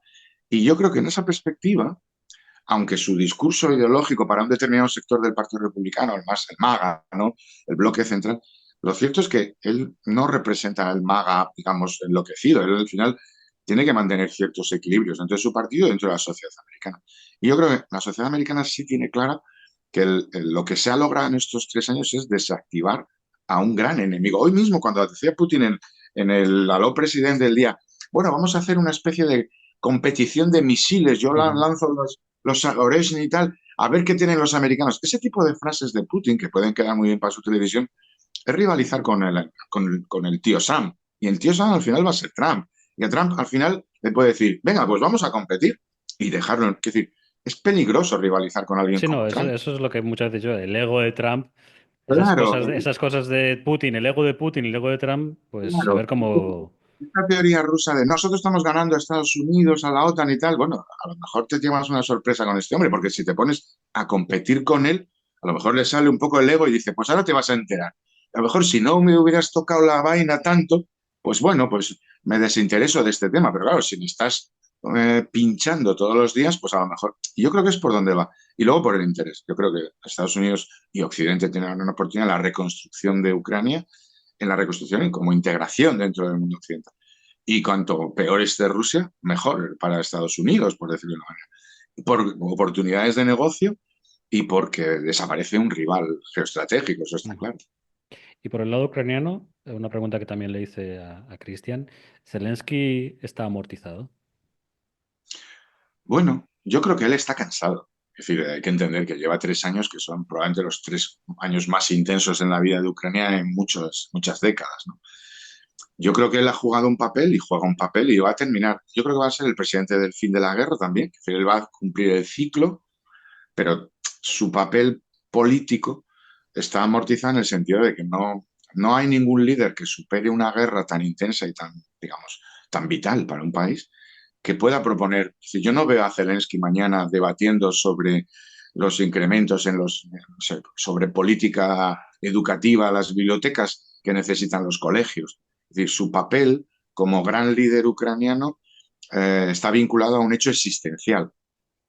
Y yo creo que en esa perspectiva, aunque su discurso ideológico para un determinado sector del Partido Republicano, el MAGA, ¿no? El bloque central, Lo cierto es que él no representa al MAGA, digamos, enloquecido. Él al final tiene que mantener ciertos equilibrios dentro de su partido y dentro de la sociedad americana. Y yo creo que la sociedad americana sí tiene clara que lo que se ha logrado en estos 3 años es desactivar a un gran enemigo. Hoy mismo, cuando decía Putin en el aló presidente del día, bueno, vamos a hacer una especie de competición de misiles, yo Ujú. lanzo los Oreshin y tal, a ver qué tienen los americanos. Ese tipo de frases de Putin, que pueden quedar muy bien para su televisión, es rivalizar con el tío Sam. Y el tío Sam al final va a ser Trump. Y a Trump al final le puede decir, venga, pues vamos a competir y dejarlo. Es decir, es peligroso rivalizar con alguien Sí, no, como eso, Trump. eso es lo que muchas veces yo, el ego de Trump, Claro, esas cosas de Putin, el ego de Putin y el ego de Trump, pues a ver claro. cómo... Esta teoría rusa de nosotros estamos ganando a Estados Unidos, a la OTAN y tal, bueno, a lo mejor te llevas una sorpresa con este hombre, porque si te pones a competir con él, a lo mejor le sale un poco el ego y dice, pues ahora te vas a enterar. A lo mejor si no me hubieras tocado la vaina tanto, pues bueno, pues me desintereso de este tema, pero claro, si me estás pinchando todos los días, pues a lo mejor, y yo creo que es por donde va. Y luego por el interés. Yo creo que Estados Unidos y Occidente tienen una oportunidad en la reconstrucción de Ucrania, en la reconstrucción y como integración dentro del mundo occidental. Y cuanto peor esté Rusia, mejor para Estados Unidos, por decirlo de una manera. Por oportunidades de negocio y porque desaparece un rival geoestratégico, eso está Ujú. claro. Y por el lado ucraniano, una pregunta que también le hice a Cristian, ¿Zelensky está amortizado? Bueno, yo creo que él está cansado. Es decir, hay que entender que lleva 3 años que son probablemente los 3 años más intensos en la vida de Ucrania en muchas décadas, ¿no? Yo creo que él ha jugado un papel y juega un papel y va a terminar. Yo creo que va a ser el presidente del fin de la guerra también, que él va a cumplir el ciclo, pero su papel político está amortizado en el sentido de que no hay ningún líder que supere una guerra tan intensa y tan, digamos, tan vital para un país que pueda proponer. Si yo no veo a Zelensky mañana debatiendo sobre los incrementos no sé, sobre política educativa, las bibliotecas que necesitan los colegios. Es decir, su papel como gran líder ucraniano está vinculado a un hecho existencial.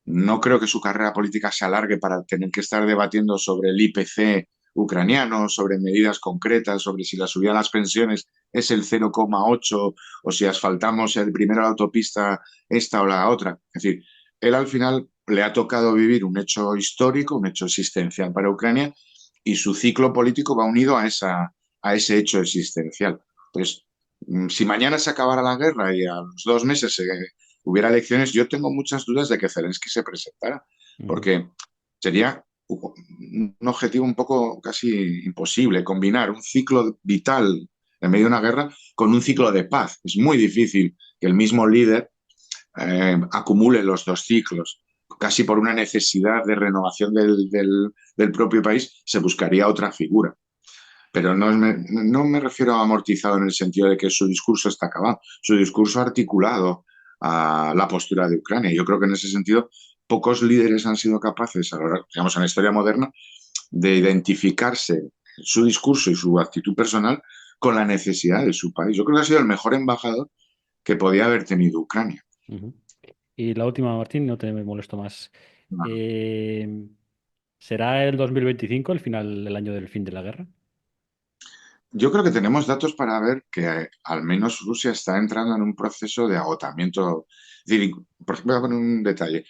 No creo que su carrera política se alargue para tener que estar debatiendo sobre el IPC ucraniano, sobre medidas concretas, sobre si la subida de las pensiones es el 0,8 o si asfaltamos el primero la autopista esta o la otra. Es decir, él al final le ha tocado vivir un hecho histórico, un hecho existencial para Ucrania y su ciclo político va unido a ese hecho existencial. Pues si mañana se acabara la guerra y a los 2 meses hubiera elecciones, yo tengo muchas dudas de que Zelensky se presentara, Ujú. porque sería un objetivo un poco casi imposible, combinar un ciclo vital en medio de una guerra con un ciclo de paz. Es muy difícil que el mismo líder acumule los dos ciclos. Casi por una necesidad de renovación del propio país, se buscaría otra figura. Pero no me refiero a amortizado en el sentido de que su discurso está acabado, su discurso articulado a la postura de Ucrania. Yo creo que en ese sentido pocos líderes han sido capaces, digamos, en la historia moderna, de identificarse su discurso y su actitud personal con la necesidad de su país. Yo creo que ha sido el mejor embajador que podía haber tenido Ucrania. Ujú. Y la última, Martín, no te molesto más. Eh, ¿Será el 2025 el final del año del fin de la guerra? Yo creo que tenemos datos para ver que al menos Rusia está entrando en un proceso de agotamiento. Es decir, por ejemplo, voy a poner un detalle.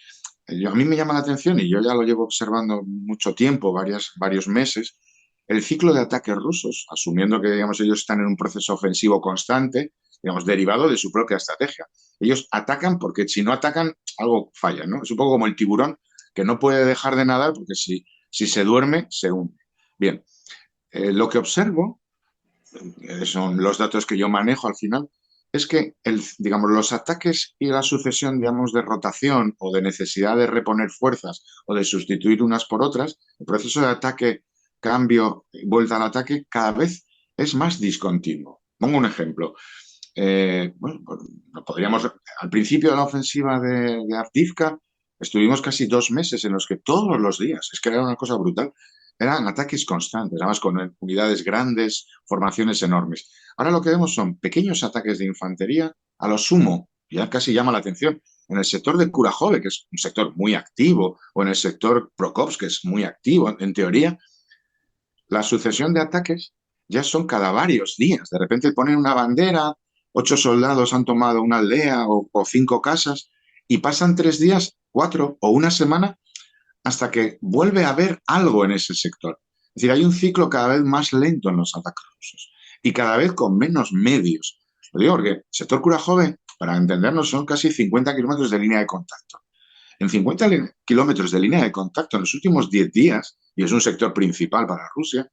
A mí me llama la atención y yo ya lo llevo observando mucho tiempo, varios meses, el ciclo de ataques rusos, asumiendo que digamos, ellos están en un proceso ofensivo constante, digamos, derivado de su propia estrategia. Ellos atacan porque si no atacan, algo falla, ¿no? Es un poco como el tiburón que no puede dejar de nadar porque si se duerme, se hunde. Bien, lo que observo son los datos que yo manejo al final, es que digamos, los ataques y la sucesión digamos, de rotación o de necesidad de reponer fuerzas o de sustituir unas por otras, el proceso de ataque, cambio, vuelta al ataque, cada vez es más discontinuo. Pongo un ejemplo. Bueno, pues, al principio de la ofensiva de Avdiivka, estuvimos casi 2 meses en los que todos los días, es que era una cosa brutal, eran ataques constantes, además con unidades grandes, formaciones enormes. Ahora lo que vemos son pequeños ataques de infantería, a lo sumo, ya casi llama la atención, en el sector de Kurajove, que es un sector muy activo, o en el sector Prokopsk, que es muy activo, en teoría, la sucesión de ataques ya son cada varios días. De repente ponen una bandera, 8 soldados han tomado una aldea o 5 casas y pasan 3 días, 4 o una semana hasta que vuelve a haber algo en ese sector. Es decir, hay un ciclo cada vez más lento en los ataques rusos y cada vez con menos medios. Lo digo porque el sector Kurajove, para entendernos, son casi 50 kilómetros de línea de contacto. En 50 kilómetros de línea de contacto en los últimos 10 días, y es un sector principal para Rusia,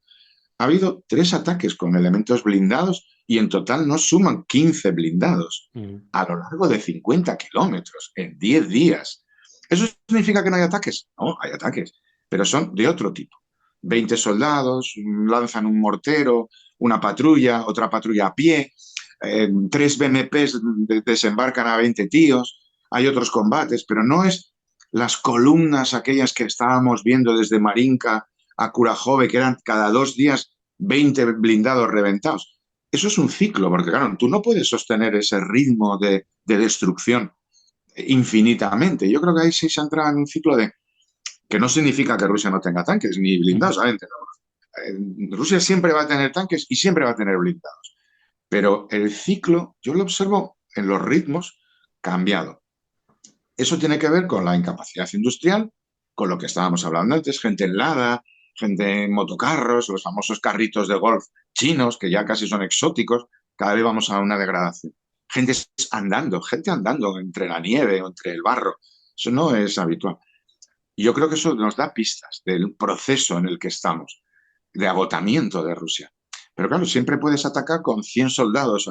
ha habido 3 ataques con elementos blindados y en total no suman 15 blindados Mm. a lo largo de 50 kilómetros en 10 días. ¿Eso significa que no hay ataques? No, hay ataques, pero son de otro tipo. 20 soldados lanzan un mortero, una patrulla, otra patrulla a pie, 3 BMPs desembarcan a 20 tíos, hay otros combates, pero no es las columnas aquellas que estábamos viendo desde Marinka a Kurajove, que eran cada 2 días 20 blindados reventados. Eso es un ciclo, porque claro, tú no puedes sostener ese ritmo de destrucción infinitamente. Yo creo que ahí sí se entra en un ciclo de que no significa que Rusia no tenga tanques ni blindados. ¿Saben? Rusia siempre va a tener tanques y siempre va a tener blindados. Pero el ciclo, yo lo observo en los ritmos cambiado. Eso tiene que ver con la incapacidad industrial, con lo que estábamos hablando antes, gente en Lada, gente en motocarros, los famosos carritos de golf chinos, que ya casi son exóticos, cada vez vamos a una degradación. Gente andando entre la nieve o entre el barro. Eso no es habitual. Y yo creo que eso nos da pistas del proceso en el que estamos, de agotamiento de Rusia. Pero claro, siempre puedes atacar con 100 soldados,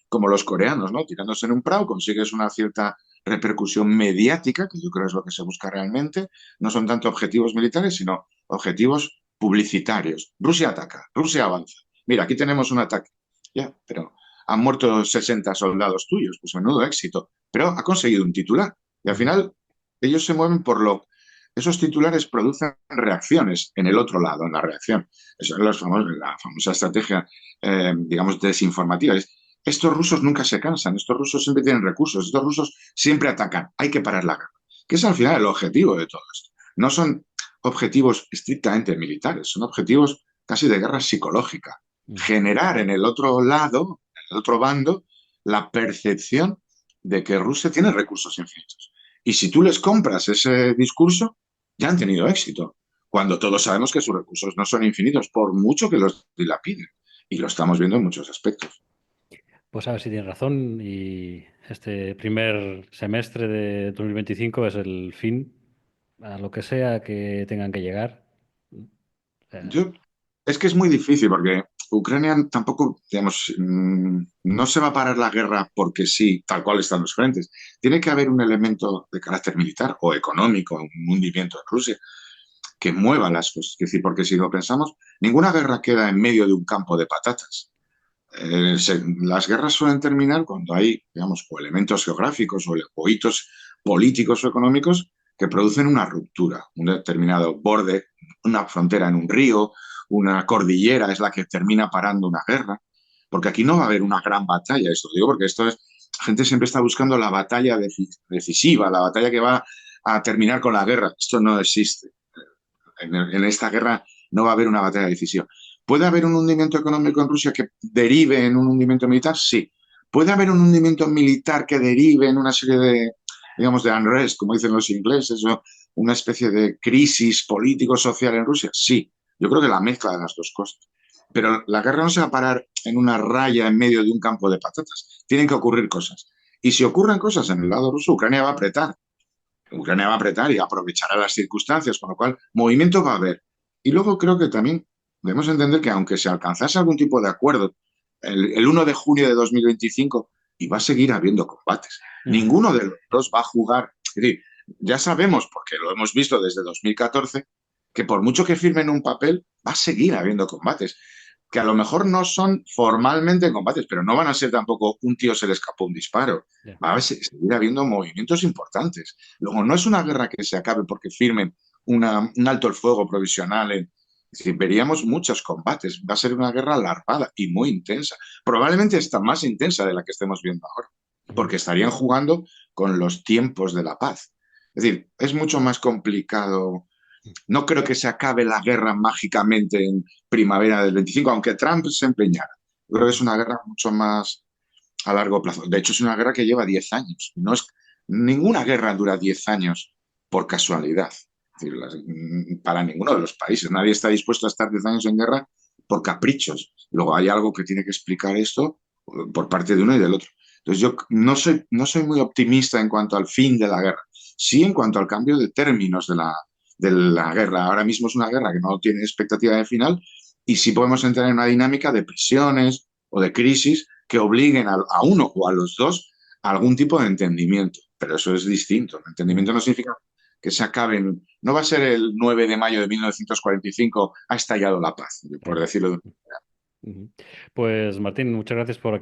como los coreanos, ¿no? Tirándose en un prado, consigues una cierta repercusión mediática, que yo creo es lo que se busca realmente. No son tanto objetivos militares, sino objetivos publicitarios. Rusia ataca, Rusia avanza. Mira, aquí tenemos un ataque. Ya, pero han muerto 60 soldados tuyos, pues menudo éxito. Pero ha conseguido un titular. Y al final ellos se mueven por lo... Esos titulares producen reacciones en el otro lado, en la reacción. Esa es la famosa estrategia, digamos, desinformativa. Estos rusos nunca se cansan, estos rusos siempre tienen recursos, estos rusos siempre atacan. Hay que parar la guerra. Que es al final el objetivo de todo esto. No son objetivos estrictamente militares, son objetivos casi de guerra psicológica. Mm. Generar en el otro lado, en el otro bando, la percepción de que Rusia tiene recursos infinitos. Y si tú les compras ese discurso, ya han tenido éxito, cuando todos sabemos que sus recursos no son infinitos, por mucho que los dilapiden. Y lo estamos viendo en muchos aspectos. Pues a ver si tienes razón y este primer semestre de 2025 es el fin a lo que sea que tengan que llegar. Eh, Yo, es que es muy difícil porque Ucrania tampoco, digamos, no se va a parar la guerra porque sí, tal cual están los frentes. Tiene que haber un elemento de carácter militar o económico, un hundimiento en Rusia, que mueva las cosas. Es decir, porque si lo pensamos, ninguna guerra queda en medio de un campo de patatas. Las guerras suelen terminar cuando hay, digamos, o elementos geográficos o hitos políticos o económicos que producen una ruptura, un determinado borde, una frontera en un río, una cordillera es la que termina parando una guerra, porque aquí no va a haber una gran batalla, esto digo porque esto es, la gente siempre está buscando la batalla decisiva, la batalla que va a terminar con la guerra, esto no existe. En esta guerra no va a haber una batalla decisiva. ¿Puede haber un hundimiento económico en Rusia que derive en un hundimiento militar? Sí. ¿Puede haber un hundimiento militar que derive en una serie de, digamos, de unrest, como dicen los ingleses, o una especie de crisis político-social en Rusia? Sí. Yo creo que la mezcla de las dos cosas. Pero la guerra no se va a parar en una raya en medio de un campo de patatas. Tienen que ocurrir cosas. Y si ocurren cosas en el lado ruso, Ucrania va a apretar. Ucrania va a apretar y aprovechará las circunstancias, con lo cual movimiento va a haber. Y luego creo que también debemos entender que aunque se alcanzase algún tipo de acuerdo el 1 de junio de 2025, y va a seguir habiendo combates. ujú. Ninguno de los dos va a jugar. Es decir, ya sabemos, porque lo hemos visto desde 2014, que por mucho que firmen un papel, va a seguir habiendo combates que a lo mejor no son formalmente combates, pero no van a ser tampoco un tío se le escapó un disparo. Ya. Va a seguir habiendo movimientos importantes. Luego, no es una guerra que se acabe porque firmen un alto el fuego provisional. Es decir, veríamos muchos combates. Va a ser una guerra alarmada y muy intensa. Probablemente está más intensa de la que estemos viendo ahora, Ujú. porque estarían jugando con los tiempos de la paz. Es decir, es mucho más complicado. no creo que se acabe la guerra mágicamente en primavera del 25, aunque Trump se empeñara. Yo creo que es una guerra mucho más a largo plazo. De hecho, es una guerra que lleva 10 años. No es, ninguna guerra dura 10 años por casualidad. Es decir, para ninguno de los países. Nadie está dispuesto a estar 10 años en guerra por caprichos. Luego hay algo que tiene que explicar esto por parte de uno y del otro. Entonces yo no soy muy optimista en cuanto al fin de la guerra. Sí en cuanto al cambio de términos de la guerra. Ahora mismo es una guerra que no tiene expectativa de final y sí podemos entrar en una dinámica de presiones o de crisis que obliguen a uno o a los dos a algún tipo de entendimiento. Pero eso es distinto. El entendimiento no significa que se acaben. No va a ser el 9 de mayo de 1945 ha estallado la paz, por Claro. decirlo de... Ujú. Pues Martín, muchas gracias por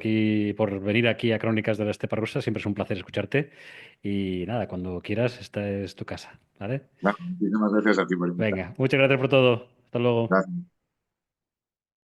venir aquí a Crónicas de la Estepa Rusa. Siempre es un placer escucharte. Y nada, cuando quieras, esta es tu casa, ¿vale? Bueno, muchísimas gracias a ti por invitarme. Venga, muchas gracias por todo. Hasta luego. Gracias.